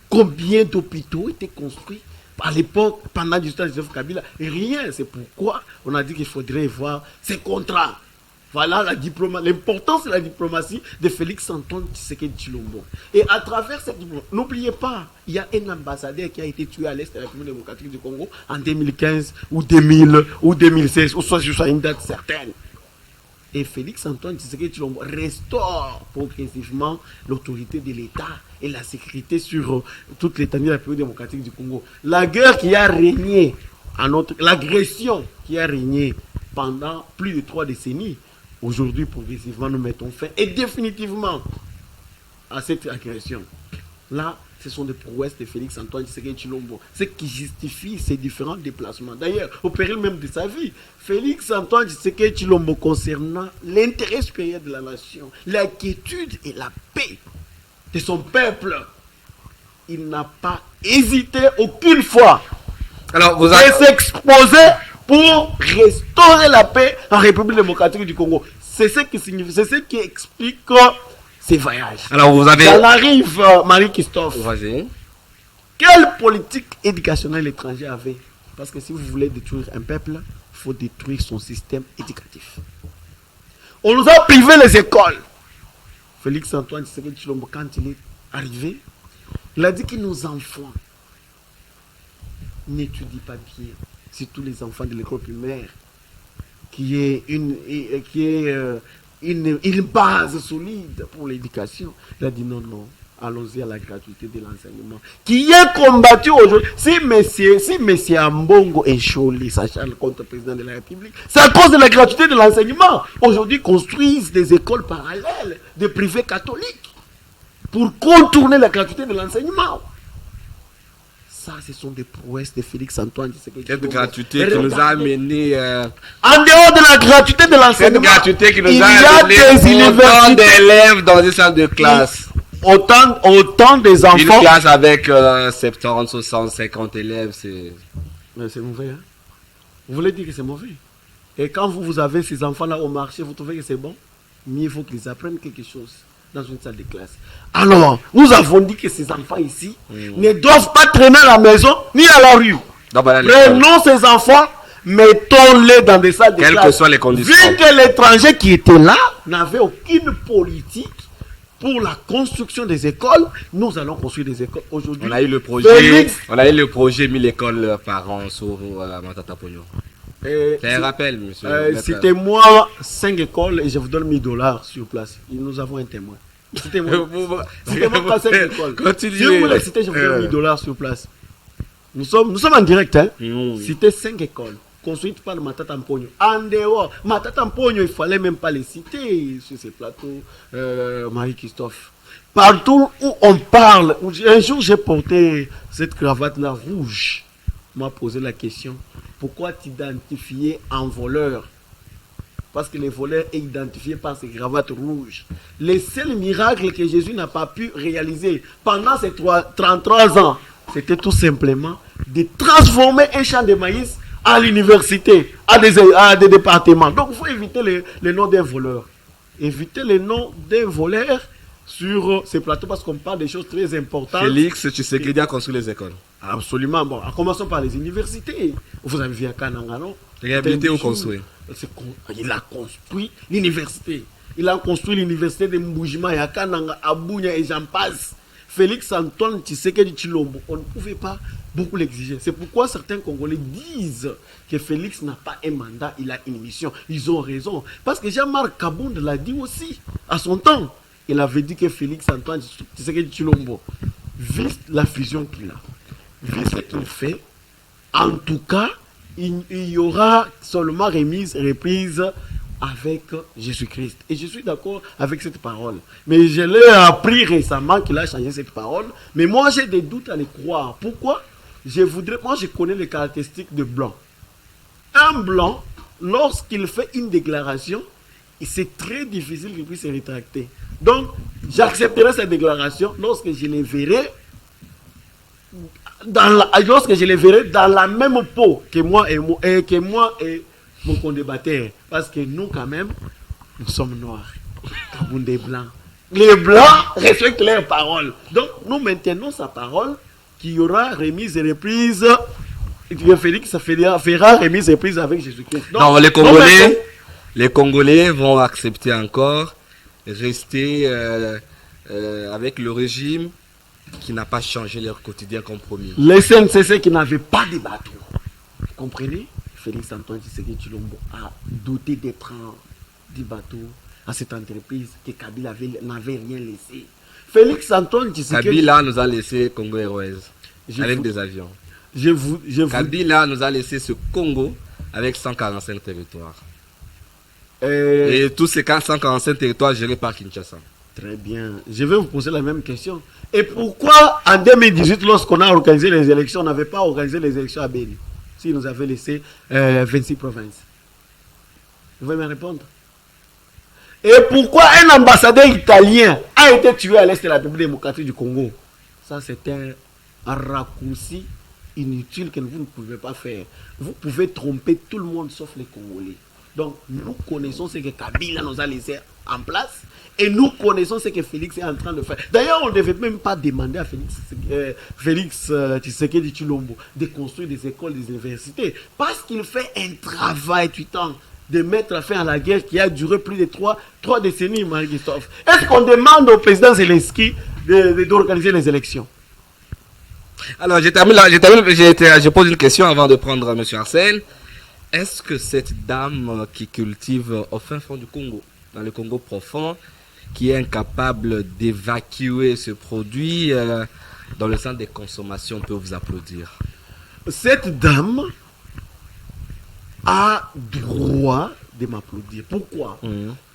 Combien d'hôpitaux étaient construits à l'époque, pendant du temps de Joseph Kabila? Rien. C'est pourquoi on a dit qu'il faudrait voir ces contrats. Voilà l'importance de la diplomatie de Félix Antoine Tshisekedi Tshilombo. Et à travers cette diplomatie, n'oubliez pas, il y a un ambassadeur qui a été tué à l'est de la République démocratique du Congo en 2015 ou 2000 ou 2016, ou soit jusqu'à une date certaine. Et Félix Antoine Tshisekedi Tshilombo restaure progressivement l'autorité de l'État et la sécurité sur toute l'étendue de la République démocratique du Congo. La guerre qui a régné, l'agression qui a régné pendant plus de 3 décennies, Aujourd'hui, progressivement, nous mettons fin et définitivement à cette agression. Là, ce sont des prouesses de Félix Antoine Tshisekedi Tshilombo, ce qui justifie ces différents déplacements. D'ailleurs, au péril même de sa vie, Félix Antoine Tshisekedi Tshilombo concernant l'intérêt supérieur de la nation, la quiétude et la paix de son peuple, il n'a pas hésité aucune fois Alors, vous de avez... s'exposer pour restaurer la paix en République démocratique du Congo. C'est ce qui signifie, c'est ce qui explique ces voyages. Alors, vous avez... Ça arrive, Marie-Christophe. Vas-y. Quelle politique éducationnelle l'étranger avait? Parce que si vous voulez détruire un peuple, il faut détruire son système éducatif. On nous a privé les écoles. Félix Antoine Tshisekedi Tshilombo, quand il est arrivé, il a dit que nos enfants n'étudient pas bien, surtout les enfants de l'école primaire, qui est une base solide pour l'éducation. Il a dit non, allons-y à la gratuité de l'enseignement, qui est combattu aujourd'hui. Si monsieur Ambongo et Choli s'acharnent contre le président de la République, c'est à cause de la gratuité de l'enseignement. Aujourd'hui, construisent des écoles parallèles, des privés catholiques, pour contourner la gratuité de l'enseignement. Ça, ce sont des prouesses de Félix Antoine Tshisekedi. Cette gratuité qui nous a amené... En dehors de la gratuité de Cette l'enseignement, gratuité qui nous il y a a amené des autant universités, d'élèves dans une salle de classe. autant des Une enfants. classe avec 70, 60, 50 élèves, c'est... Mais c'est mauvais, hein? Vous voulez dire que c'est mauvais? Et quand vous avez ces enfants-là au marché, vous trouvez que c'est bon? Mieux vaut qu'ils apprennent quelque chose dans une salle de classe. Alors, nous avons dit que ces enfants ici ne doivent pas traîner à la maison ni à la rue. Donc, voilà, l'école. Prenons ces enfants, mettons-les dans des salles de classe. Quelles que soient les conditions. Vu que l'étranger qui était là n'avait aucune politique pour la construction des écoles, nous allons construire des écoles aujourd'hui. On a eu le projet, Félix, 1000 écoles par an sur Matata Pogno. C'est un rappel, monsieur. citez-moi 5 écoles et je vous donne $1000 sur place. Et nous avons un témoin. Citez-moi pas 5 écoles. Continuez. Si vous voulez citer, je vous donne $1000 sur place. Nous sommes en direct. Hein? Citez 5 écoles construites par Matata Mpogno. En dehors, Matata Mpogno, il ne fallait même pas les citer sur ces plateaux, Marie-Christophe. Partout où on parle, un jour j'ai porté cette cravate-là rouge. On m'a posé la question, pourquoi t'identifier en voleur? Parce que les voleurs est identifié par ces cravates rouges. Le seul miracle que Jésus n'a pas pu réaliser pendant ces 33 ans, c'était tout simplement de transformer un champ de maïs à l'université, à des départements. Donc il faut éviter le nom d'un voleur. Éviter le nom d'un voleur sur ces plateaux parce qu'on parle des choses très importantes. Félix Tshisekedi a construit les écoles. Absolument. Bon, commençons par les universités. Vous avez vu à Kananga, non? Réhabilité ou construire? Il a construit l'université. Il a construit l'université de Mboujima et à Kananga, à Bounia et j'en passe. Félix Antoine Tshisekedi Tshilombo, on ne pouvait pas beaucoup l'exiger. C'est pourquoi certains Congolais disent que Félix n'a pas un mandat, il a une mission. Ils ont raison. Parce que Jean-Marc Kabound l'a dit aussi à son temps. Il avait dit que Félix Antoine Tshisekedi Tshilombo, vu la fusion qu'il a, vu ce qu'il fait, en tout cas, il y aura seulement reprise avec Jésus-Christ. Et je suis d'accord avec cette parole. Mais je l'ai appris récemment qu'il a changé cette parole. Mais moi, j'ai des doutes à les croire. Pourquoi? Moi, je connais les caractéristiques de blanc. Un blanc, lorsqu'il fait une déclaration, c'est très difficile qu'il puisse se rétracter. Donc, j'accepterai cette déclaration lorsque je les verrai dans la même peau que moi et mon condébatteur. Parce que nous, quand même, nous sommes noirs. Kabound est blanc. Les blancs respectent leurs paroles. Donc, nous maintenons sa parole qu'il y aura remise et reprise. Félix fera remise et reprise avec Jésus-Christ. Non, les Congolais vont accepter encore rester avec le régime qui n'a pas changé leur quotidien comme promis. Les CNCC qui n'avaient pas de bateau. Vous comprenez? Félix Antoine Tshisekedi Tshilombo a doté des trains, du bateau à cette entreprise que Kabila n'avait rien laissé. Félix Antoine Tshisekedi... Kabila nous a laissé Congo Airways avec des avions. Kabila nous a laissé ce Congo avec 145 territoires. Et tous ces 445 territoires gérés par Kinshasa. Très bien. Je vais vous poser la même question. Et pourquoi en 2018, lorsqu'on a organisé les élections, on n'avait pas organisé les élections à Béni, si nous avait laissé 26 provinces? Vous pouvez me répondre? Et pourquoi un ambassadeur italien a été tué à l'est de la République démocratique du Congo? Ça, c'est un raccourci inutile que vous ne pouvez pas faire. Vous pouvez tromper tout le monde sauf les Congolais. Donc, nous connaissons ce que Kabila nous a laissé en place et nous connaissons ce que Félix est en train de faire. D'ailleurs, on ne devait même pas demander à Félix Tshisekedi Tshilombo de construire des écoles, des universités, parce qu'il fait un travail tutant de mettre fin à la guerre qui a duré plus de 3 décennies, Marie-Christophe. Est-ce qu'on demande au président Zelensky d'organiser les élections? Alors, je pose une question avant de prendre M. Arsène. Est-ce que cette dame qui cultive au fin fond du Congo, dans le Congo profond, qui est incapable d'évacuer ce produit dans le centre de consommation, peut vous applaudir? Cette dame a droit de m'applaudir. Pourquoi?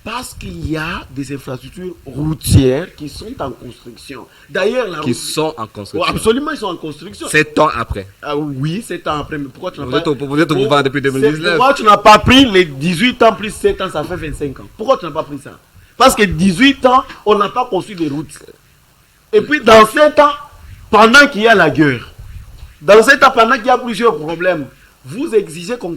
Parce qu'il y a des infrastructures routières qui sont en construction. D'ailleurs, qui sont en construction. Oh, absolument, ils sont en construction. 7 ans après. Ah, oui, 7 ans après. Mais pourquoi tu n'as Vous pas... êtes au pouvoir depuis 2019. Pourquoi tu n'as pas pris les 18 ans plus 7 ans, ça fait 25 ans? Pourquoi tu n'as pas pris ça? Parce que 18 ans, on n'a pas construit des routes. Et puis dans 7 ans, pendant qu'il y a la guerre, dans 7 ans, pendant qu'il y a plusieurs problèmes, vous exigez qu'on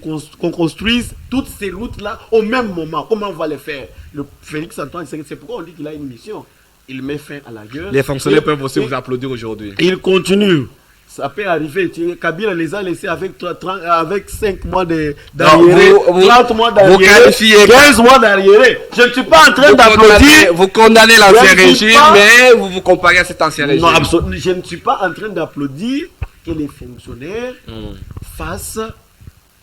construise toutes ces routes-là au même moment. Comment on va les faire? Le Félix Antoine, c'est pourquoi on dit qu'il a une mission. Il met fin à la guerre. Les fonctionnaires peuvent aussi vous applaudir aujourd'hui. Il continue. Ça peut arriver. Kabila les a laissés avec 5 mois d'arriéré, 30 mois d'arriéré, 15 mois d'arriéré. Je ne suis pas en train d'applaudir. Vous condamnez l'ancien régime, mais vous vous comparez à cet ancien régime. Non, absolument. Je ne suis pas en train d'applaudir que les fonctionnaires fassent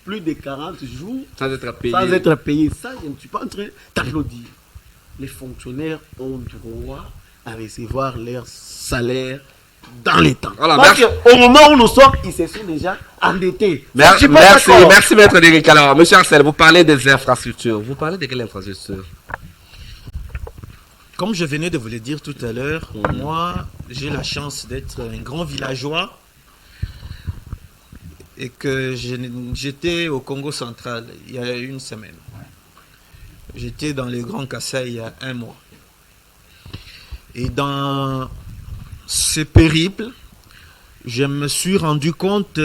plus de 40 jours sans être payés. Ça, je ne suis pas en train d'applaudir. Les fonctionnaires ont droit à recevoir leur salaire dans les temps. Voilà, parce qu'au moment où nous sommes, ils se sont déjà endettés. Merci Maître Derrick. Alors, M. Arsène, vous parlez des infrastructures. Vous parlez de quelle infrastructure? Comme je venais de vous le dire tout à l'heure, moi, j'ai la chance d'être un grand villageois et que j'étais au Congo central il y a une semaine. J'étais dans le Grand Kassai il y a 1 mois. Et dans ce périple, je me suis rendu compte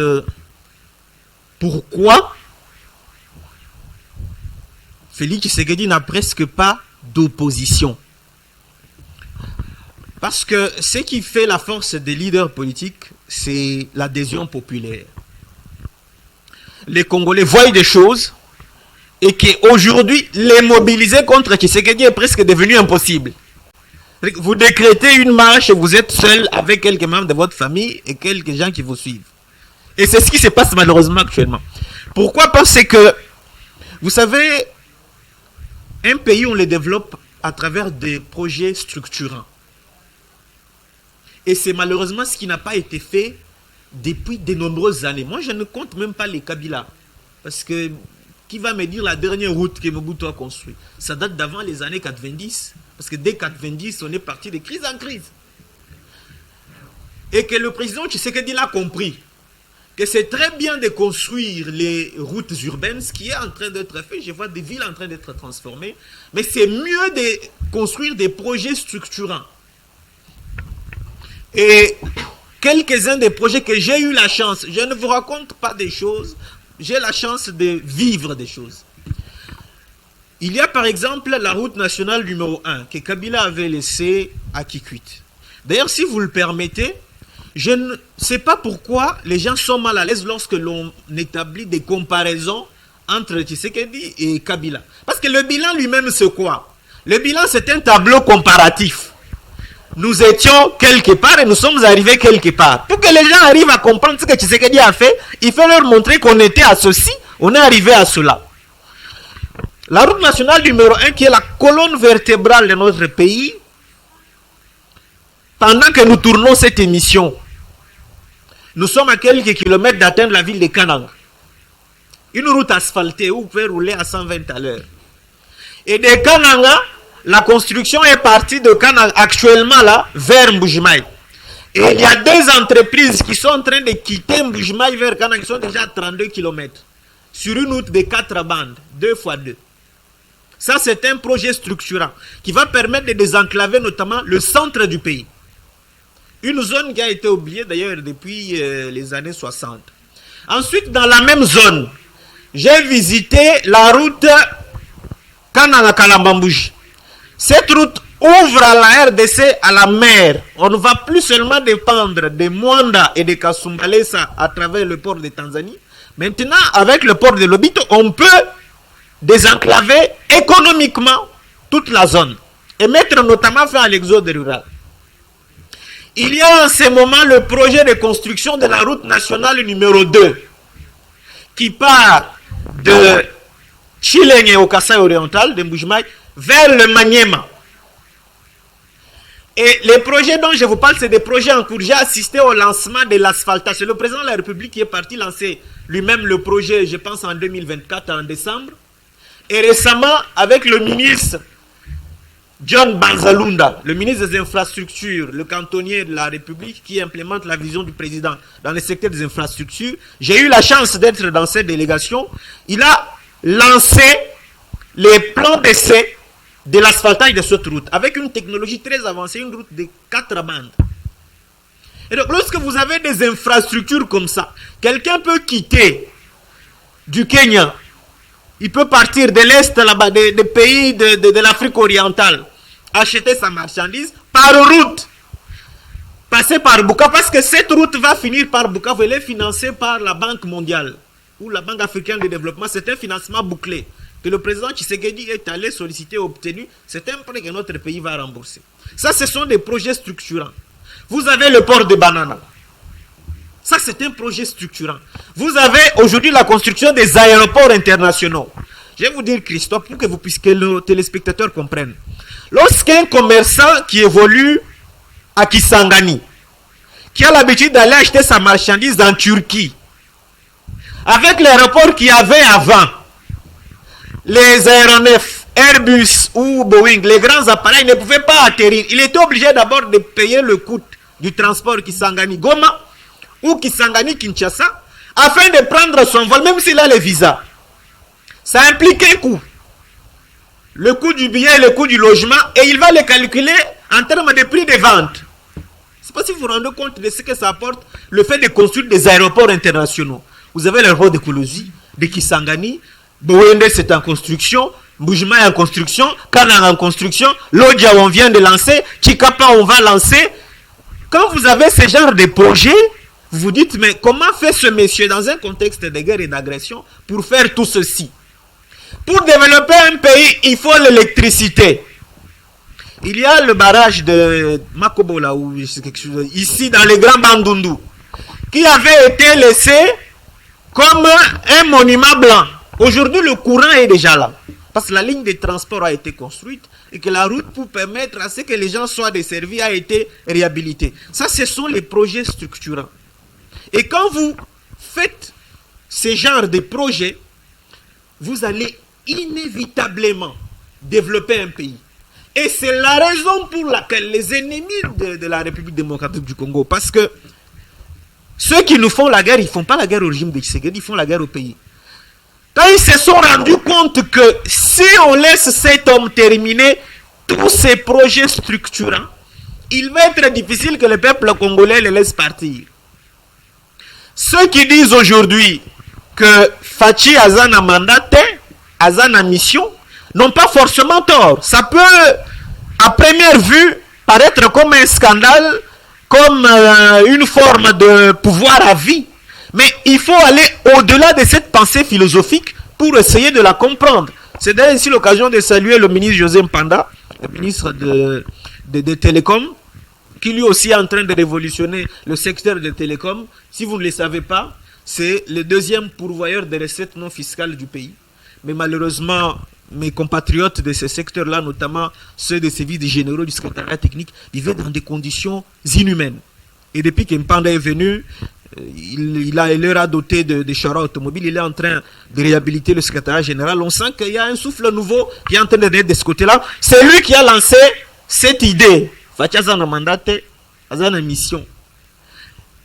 pourquoi Félix Tshisekedi n'a presque pas d'opposition. Parce que ce qui fait la force des leaders politiques, c'est l'adhésion populaire. Les Congolais voient des choses et qu'aujourd'hui, les mobiliser contre Tshisekedi est presque devenu impossible. Vous décrétez une marche et vous êtes seul avec quelques membres de votre famille et quelques gens qui vous suivent. Et c'est ce qui se passe malheureusement actuellement. Pourquoi? Parce que, vous savez, un pays, on le développe à travers des projets structurants. Et c'est malheureusement ce qui n'a pas été fait depuis de nombreuses années. Moi, je ne compte même pas les Kabila. Parce que, qui va me dire la dernière route que Mobutu a construite? Ça date d'avant les années 90. Parce que dès 90, on est parti de crise en crise. Et que le président Tshisekedi l'a compris. Que c'est très bien de construire les routes urbaines, ce qui est en train d'être fait. Je vois des villes en train d'être transformées. Mais c'est mieux de construire des projets structurants. Et quelques-uns des projets que j'ai eu la chance, je ne vous raconte pas des choses, j'ai la chance de vivre des choses. Il y a par exemple la route nationale numéro 1 que Kabila avait laissée à Kikwit. D'ailleurs, si vous le permettez, je ne sais pas pourquoi les gens sont mal à l'aise lorsque l'on établit des comparaisons entre Tshisekedi et Kabila. Parce que le bilan lui-même, c'est quoi? Le bilan, c'est un tableau comparatif. Nous étions quelque part et nous sommes arrivés quelque part. Pour que les gens arrivent à comprendre ce que Tshisekedi a fait, il faut leur montrer qu'on était à ceci, on est arrivé à cela. La route nationale numéro 1, qui est la colonne vertébrale de notre pays, pendant que nous tournons cette émission, nous sommes à quelques kilomètres d'atteindre la ville de Kanang. Une route asphaltée où vous pouvez rouler à 120 à l'heure. Et de Kananga, la construction est partie de Kananga actuellement là vers Mbujimaï. Et il y a deux entreprises qui sont en train de quitter Mbujimaï vers Kananga qui sont déjà à 32 km sur une route de 4 bandes, 2x2. Ça, c'est un projet structurant qui va permettre de désenclaver notamment le centre du pays. Une zone qui a été oubliée d'ailleurs depuis les années 60. Ensuite, dans la même zone, j'ai visité la route Kananga-Kalambambouji. Cette route ouvre à la RDC à la mer. On ne va plus seulement dépendre de Mwanda et de Kasumbalesa à travers le port de Tanzanie. Maintenant, avec le port de Lobito, on peut désenclaver économiquement toute la zone et mettre notamment fin à l'exode rural. Il y a en ce moment le projet de construction de la route nationale numéro 2 qui part de Chilenge au Kasaï oriental, de Mbujimaï, vers le Maniema. Et les projets dont je vous parle, c'est des projets en cours. J'ai assisté au lancement de l'asphaltation. Le président de la République qui est parti lancer lui-même le projet, je pense en 2024, en décembre. Et récemment, avec le ministre John Banzalunda, le ministre des Infrastructures, le cantonnier de la République qui implémente la vision du président dans le secteur des infrastructures, j'ai eu la chance d'être dans cette délégation. Il a lancé les plans d'essai de l'asphaltage de cette route avec une technologie très avancée, une route de 4 bandes. Et donc, lorsque vous avez des infrastructures comme ça, quelqu'un peut quitter du Kenya, il peut partir de l'Est là-bas, des pays de l'Afrique orientale, acheter sa marchandise par route, passer par Bukavu, parce que cette route va finir par Bukavu, elle est financée par la Banque mondiale ou la Banque africaine de développement. C'est un financement bouclé que le président Tshisekedi est allé solliciter et obtenu. C'est un prêt que notre pays va rembourser. Ça, ce sont des projets structurants. Vous avez le port de Banana. Ça, c'est un projet structurant. Vous avez aujourd'hui la construction des aéroports internationaux. Je vais vous dire, Christophe, pour que vous puissiez, que nos téléspectateurs comprennent. Lorsqu'un commerçant qui évolue à Kisangani, qui a l'habitude d'aller acheter sa marchandise en Turquie, avec l'aéroport qu'il y avait avant, les aéronefs, Airbus ou Boeing, les grands appareils ne pouvaient pas atterrir. Il était obligé d'abord de payer le coût du transport Kisangani-Goma ou Kisangani-Kinshasa afin de prendre son vol, même s'il a le visa. Ça implique un coût. Le coût du billet et le coût du logement, et il va le calculer en termes de prix de vente. Je ne sais pas si vous vous rendez compte de ce que ça apporte, le fait de construire des aéroports internationaux. Vous avez l'aéroport de Koulouzi, de Kisangani, Bouende c'est en construction, Mbujima est en construction, Kananga en construction, Lodja on vient de lancer, Chikapa on va lancer. Quand vous avez ce genre de projet, vous vous dites, mais comment fait ce monsieur dans un contexte de guerre et d'agression pour faire tout ceci? Pour développer un pays, il faut l'électricité. Il y a le barrage de Makobola, ou quelque chose, ici dans les Grands Bandundu, qui avait été laissé comme un monument blanc. Aujourd'hui, le courant est déjà là. Parce que la ligne de transport a été construite et que la route pour permettre à ce que les gens soient desservis a été réhabilitée. Ça, ce sont les projets structurants. Et quand vous faites ce genre de projet, vous allez inévitablement développer un pays. Et c'est la raison pour laquelle les ennemis de la République démocratique du Congo, parce que ceux qui nous font la guerre, ils ne font pas la guerre au régime de Tshisekedi, ils font la guerre au pays. Quand ils se sont rendus compte que si on laisse cet homme terminer tous ces projets structurants, il va être difficile que le peuple congolais les laisse partir. Ceux qui disent aujourd'hui que Fachi Azana mandaté, Azana mission, n'ont pas forcément tort. Ça peut, à première vue, paraître comme un scandale, comme une forme de pouvoir à vie. Mais il faut aller au-delà de cette pensée philosophique pour essayer de la comprendre. C'est d'ailleurs ici l'occasion de saluer le ministre José Mpanda, le ministre de Télécom, qui lui aussi est en train de révolutionner le secteur des télécoms. Si vous ne le savez pas, c'est le deuxième pourvoyeur des recettes non fiscales du pays. Mais malheureusement, mes compatriotes de ce secteur-là, notamment ceux des services généraux du secrétariat technique, vivaient dans des conditions inhumaines. Et depuis que Mpanda est venu, il leur a doté de Chara Automobile. Il est en train de réhabiliter le secrétariat général. On sent qu'il y a un souffle nouveau qui est en train de naître de ce côté-là. C'est lui qui a lancé cette idée. Fatia mandate, une mission.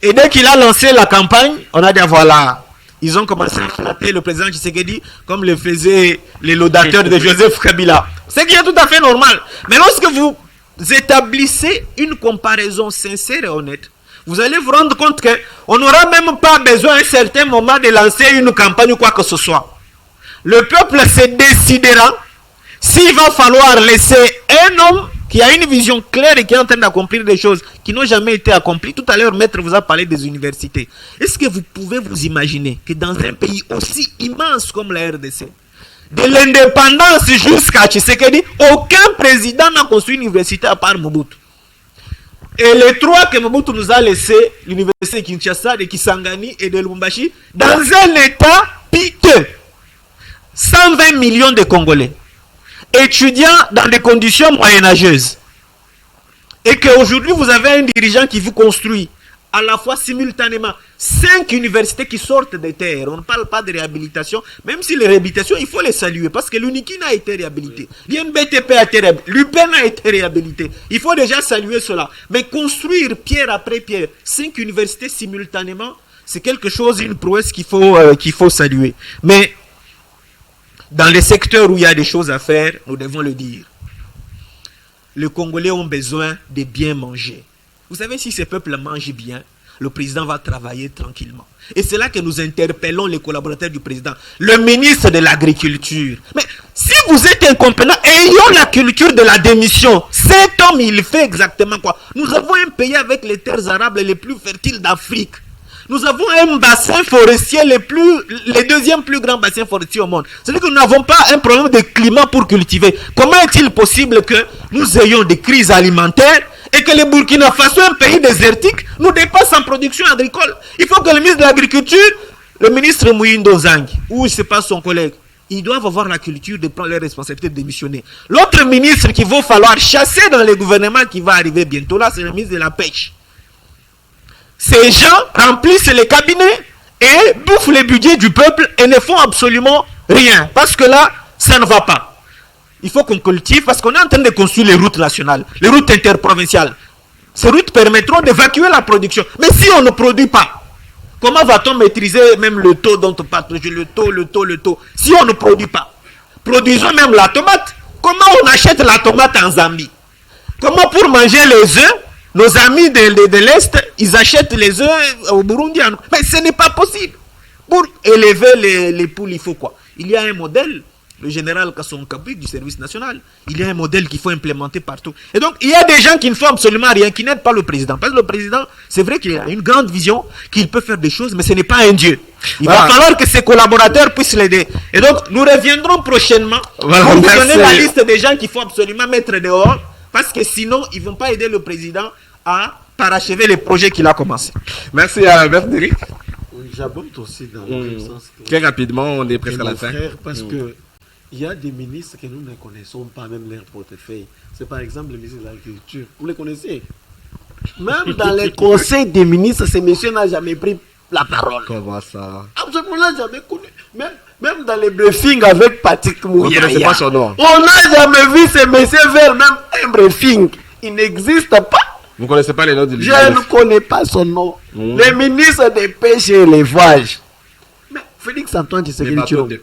Et dès qu'il a lancé la campagne, on a dit voilà. Ils ont commencé à flatter le président Tshisekedi comme le faisaient les laudateurs de Joseph Kabila. Ce qui est tout à fait normal. Mais lorsque vous établissez une comparaison sincère et honnête, vous allez vous rendre compte qu'on n'aura même pas besoin à un certain moment de lancer une campagne ou quoi que ce soit. Le peuple se décidera s'il va falloir laisser un homme qui a une vision claire et qui est en train d'accomplir des choses qui n'ont jamais été accomplies. Tout à l'heure, Maître vous a parlé des universités. Est-ce que vous pouvez vous imaginer que dans un pays aussi immense comme la RDC, de l'indépendance jusqu'à Tshisekedi, aucun président n'a construit une université à part Mobutu. Et les trois que Mobutu nous a laissés, l'université de Kinshasa, de Kisangani et de Lubumbashi, dans un état piteux. 120 millions de Congolais étudiant dans des conditions moyenâgeuses. Et qu'aujourd'hui, vous avez un dirigeant qui vous construit à la fois simultanément 5 universités qui sortent des terres. On ne parle pas de réhabilitation, même si les réhabilitations, il faut les saluer, parce que l'UNIKIN a été réhabilité, l'INBTP a été réhabilité, l'UPEN a été réhabilité. Il faut déjà saluer cela. Mais construire pierre après pierre 5 universités simultanément, c'est quelque chose, une prouesse qu'il faut saluer. Mais dans les secteurs où il y a des choses à faire, nous devons le dire. Les Congolais ont besoin de bien manger. Vous savez, si ces peuples mangent bien, le président va travailler tranquillement. Et c'est là que nous interpellons les collaborateurs du président. Le ministre de l'Agriculture. Mais si vous êtes incompétent, ayons la culture de la démission. Cet homme, il fait exactement quoi? Nous avons un pays avec les terres arables les plus fertiles d'Afrique. Nous avons un bassin forestier, les deuxième plus grands bassins forestiers au monde. C'est-à-dire que nous n'avons pas un problème de climat pour cultiver. Comment est-il possible que nous ayons des crises alimentaires et que le Burkina Faso, un pays désertique, nous dépasse en production agricole? Il faut que le ministre de l'Agriculture, le ministre Mouyindo Zang, ou je ne sais pas son collègue, ils doivent avoir la culture de prendre les responsabilités de démissionner. L'autre ministre qu'il va falloir chasser dans le gouvernement qui va arriver bientôt là, c'est le ministre de la Pêche. Ces gens remplissent les cabinets et bouffent les budgets du peuple et ne font absolument rien. Parce que là, ça ne va pas. Il faut qu'on cultive parce qu'on est en train de construire les routes nationales, les routes interprovinciales. Ces routes permettront d'évacuer la production. Mais si on ne produit pas, comment va-t-on maîtriser même le taux dont on parle? Le taux. Si on ne produit pas, produisons même la tomate. Comment on achète la tomate en Zambie? Comment pour manger les œufs? Nos amis de l'Est, ils achètent les œufs au Burundi. Mais ce n'est pas possible. Pour élever les poules, il faut quoi? Il y a un modèle, le général Kasson Kabui du service national. Il y a un modèle qu'il faut implémenter partout. Et donc, il y a des gens qui ne font absolument rien, qui n'aident pas le président. Parce que le président, c'est vrai qu'il a une grande vision, qu'il peut faire des choses, mais ce n'est pas un dieu. Il va falloir que ses collaborateurs puissent l'aider. Et donc, nous reviendrons prochainement pour vous donner la liste des gens qu'il faut absolument mettre dehors. Parce que sinon, ils ne vont pas aider le président à parachever les projets qu'il a commencés. Merci à Bernéric. J'abonde aussi dans le sens que... Très rapidement, on est presque à la fin. Parce que il y a des ministres que nous ne connaissons pas, même leur portefeuille. C'est par exemple le ministre de l'Agriculture. Vous les connaissez? Même dans les conseils des ministres, ce monsieur n'a jamais pris la parole. Comment ça? Absolument, on n'a jamais connu. Même dans les briefings avec Patrick Mouyaya. On ne connaissait pas son nom. On n'a jamais vu ce monsieur faire même un briefing. Il n'existe pas. Vous ne connaissez pas les noms du Je ne connais pas son nom. Le ministre des Pêches et l'Élevage. Mais Félix Antoine Tshisekedi Tshilombo.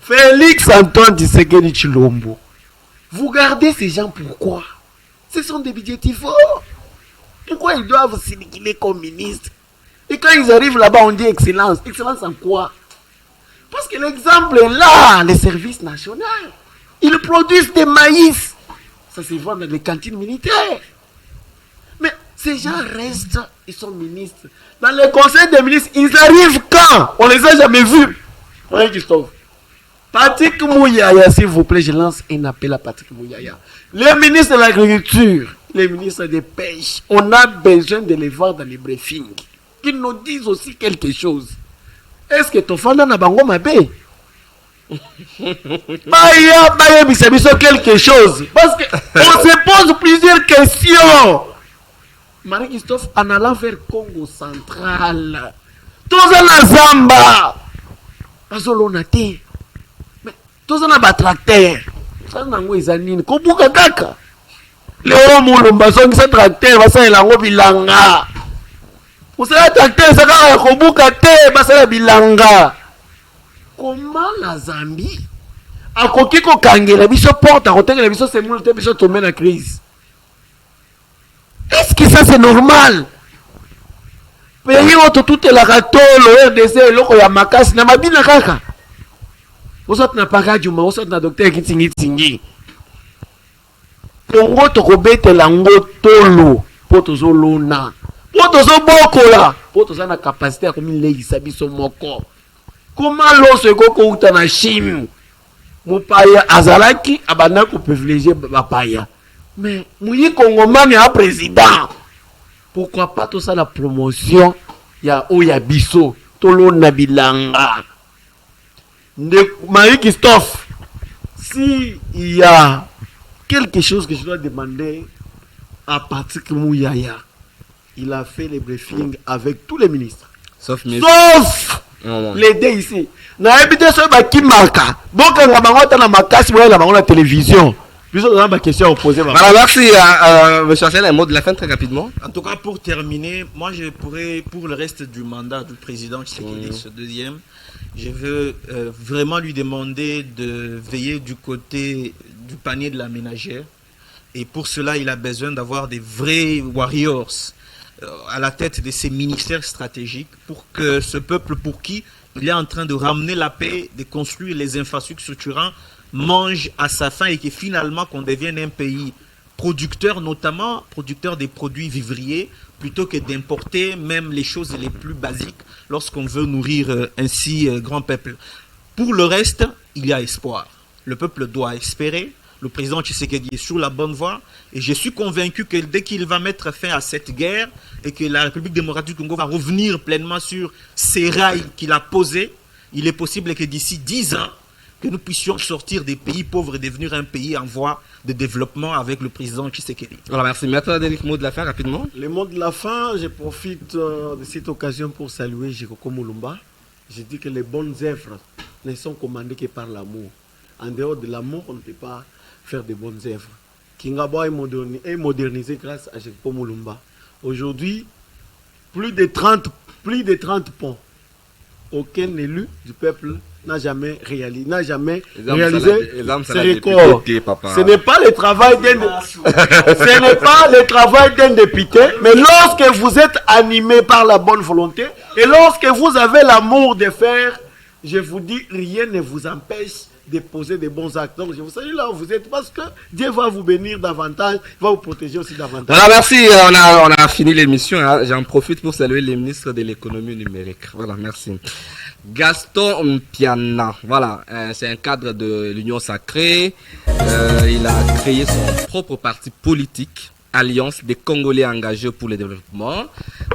Félix Antoine Tshisekedi Tshilombo. Vous gardez ces gens pourquoi? Ce sont des budgétifs forts. Pourquoi ils doivent s'inquiéter comme ministre? Et quand ils arrivent là-bas, on dit excellence. Excellence en quoi? Parce que l'exemple est là, les services nationaux. Ils produisent des maïs. Ça se vend dans les cantines militaires. Mais ces gens restent, ils sont ministres. Dans le conseil des ministres, ils arrivent quand? On les a jamais vus. Oui, Christophe. Patrick Mouyaya, s'il vous plaît, je lance un appel à Patrick Mouyaya. Le ministre de l'Agriculture, le ministre des Pêches, on a besoin de les voir dans les briefings. Qu'ils nous disent aussi quelque chose. Est-ce que ton fanda n'a pas mabé? Quelque chose. Parce qu'on se pose plusieurs questions. Marie-Christophe en allant vers Congo central. Toza na Zamba. Bazolona te. Mais toza na batracteur. Ça nango ezanini. Kobuka kaka. Léo Mulumba songisa tracteur basala yango bilanga. Osala tracteur saka ya kobuka te basala bilanga. Comment la Zambie akoki kokangela biso porte akotengela biso semulu te biso tombe na crise? Est-ce que ça c'est normal? Pays oto tout la katolo RDC eloko ya makasi na mabina kaka. Osot na pakajuma, osot na docteur kitingi tingi. Pongo tokobetela ngo tolo poto zolona. Poto zo bokola, poto za na capacité ya komilegisa biso moko. Comment loso ekoko uta na Chine? Mopaya azalaki abana ko privilégier bapaya. Mais Mouyi Kongomani a président. Pourquoi pas tout ça la promotion? Ya Oya Bisso, Tolo Nabilanga. Marie-Christophe, si il y a quelque chose que je dois demander à Patrick Mouyaya, il a fait les briefings avec tous les ministres. Sauf les deux ici. Na habité sur Baki Marka. Donc, on va na makasi la télévision. Voilà, merci, monsieur Achel, un mot de la fin très rapidement. En tout cas, pour terminer, moi je pourrais, pour le reste du mandat du président Tshisekedi, ce deuxième, je veux vraiment lui demander de veiller du côté du panier de la ménagère. Et pour cela, il a besoin d'avoir des vrais warriors à la tête de ces ministères stratégiques pour que ce peuple pour qui il est en train de ramener la paix, de construire les infrastructures structurantes, mange à sa faim et que finalement qu'on devienne un pays producteur, notamment producteur des produits vivriers, plutôt que d'importer même les choses les plus basiques lorsqu'on veut nourrir ainsi grand peuple. Pour le reste, il y a espoir. Le peuple doit espérer. Le président Tshisekedi est sur la bonne voie et je suis convaincu que dès qu'il va mettre fin à cette guerre et que la République démocratique du Congo va revenir pleinement sur ces rails qu'il a posés, il est possible que d'ici 10 ans, que nous puissions sortir des pays pauvres et devenir un pays en voie de développement avec le président Tshisekedi. Voilà, merci. Maître Denis, mot de la fin rapidement. Le mot de la fin, je profite de cette occasion pour saluer Jikoko Mulumba. Je dis que les bonnes œuvres ne sont commandées que par l'amour. En dehors de l'amour, on ne peut pas faire de bonnes œuvres. Kingabo est modernisé grâce à Jikoko Mulumba. Aujourd'hui, plus de 30 ponts. Aucun élu du peuple n'a jamais réalisé ce record. Ce n'est pas le travail d'un député, mais lorsque vous êtes animé par la bonne volonté et lorsque vous avez l'amour de faire, je vous dis, rien ne vous empêche de poser des bons actes. Donc je vous salue là où vous êtes parce que Dieu va vous bénir davantage, va vous protéger aussi davantage. Voilà, merci. On a fini l'émission. Hein. J'en profite pour saluer les ministres de l'économie numérique. Voilà, merci. Gaston Mpiana, voilà, c'est un cadre de l'Union Sacrée. Il a créé son propre parti politique, Alliance des Congolais engagés pour le développement.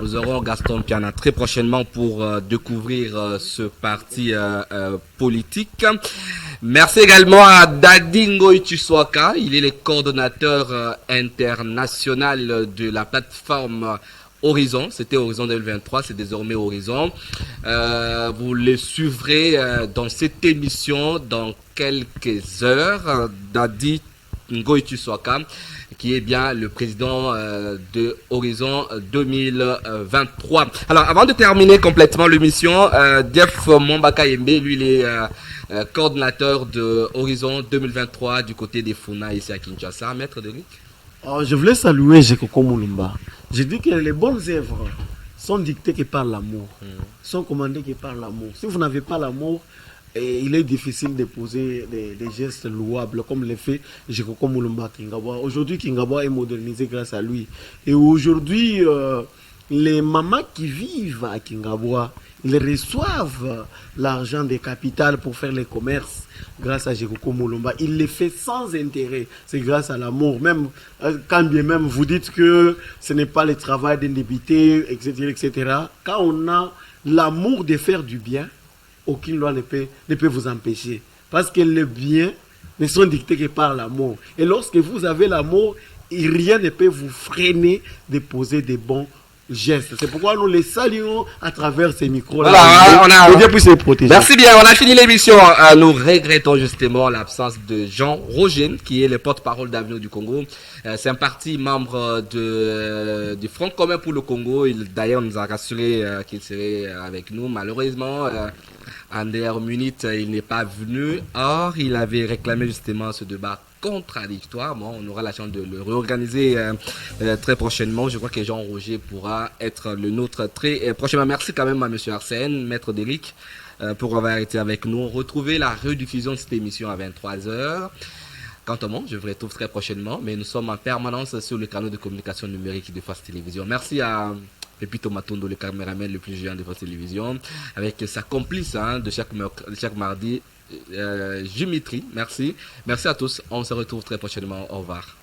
Nous aurons Gaston Mpiana très prochainement pour découvrir ce parti politique. Merci également à Dadingo Ituswaka. Il est le coordonnateur international de la plateforme Horizon. C'était Horizon 2023, c'est désormais Horizon. Vous le suivrez dans cette émission dans quelques heures. Dadi Ngoituswaka, qui est bien le président de Horizon 2023. Alors, avant de terminer complètement l'émission, Jeff Mombaka Yembe, lui, il est coordinateur de Horizon 2023 du côté des Funa ici à Kinshasa. Maître Derrick. Je voulais saluer Jekoko Mulumba. Je dis que les bonnes œuvres sont dictées que par l'amour, sont commandées que par l'amour. Si vous n'avez pas l'amour, il est difficile de poser des gestes louables comme le fait Jekoko Mulumba Kingabwa. Aujourd'hui, Kingabwa est modernisé grâce à lui. Et aujourd'hui, les mamans qui vivent à Kingabwa, ils reçoivent l'argent des capitales pour faire les commerces grâce à Jekoko Mulumba. Il les fait sans intérêt. C'est grâce à l'amour. Même quand bien même vous dites que ce n'est pas le travail d'un député, etc., etc. Quand on a l'amour de faire du bien, aucune loi ne peut vous empêcher. Parce que les biens ne sont dictés que par l'amour. Et lorsque vous avez l'amour, rien ne peut vous freiner de poser des bons gestes. C'est pourquoi nous les saluons à travers ces micros-là. Voilà, que Dieu puisse les protéger. Merci bien, on a fini l'émission. Nous regrettons justement l'absence de Jean Rogin, qui est le porte-parole d'Avenir du Congo. C'est un parti membre du Front commun pour le Congo. Il d'ailleurs nous a rassuré qu'il serait avec nous. Malheureusement, en dernière minute, il n'est pas venu. Or, il avait réclamé justement ce débat contradictoire. Bon, on aura la chance de le réorganiser très prochainement. Je crois que Jean Roger pourra être le nôtre très prochainement. Merci quand même à Monsieur Arsène, maître d'Éric, pour avoir été avec nous. Retrouvez la rediffusion de cette émission à 23h. Quant à moi, je vous retrouve très prochainement, mais nous sommes en permanence sur le canal de communication numérique de France Télévisions. Merci à Pepito Matondo, le caméraman le plus géant de France Télévisions, avec sa complice de chaque mardi, Jumitri. Merci. Merci à tous. On se retrouve très prochainement. Au revoir.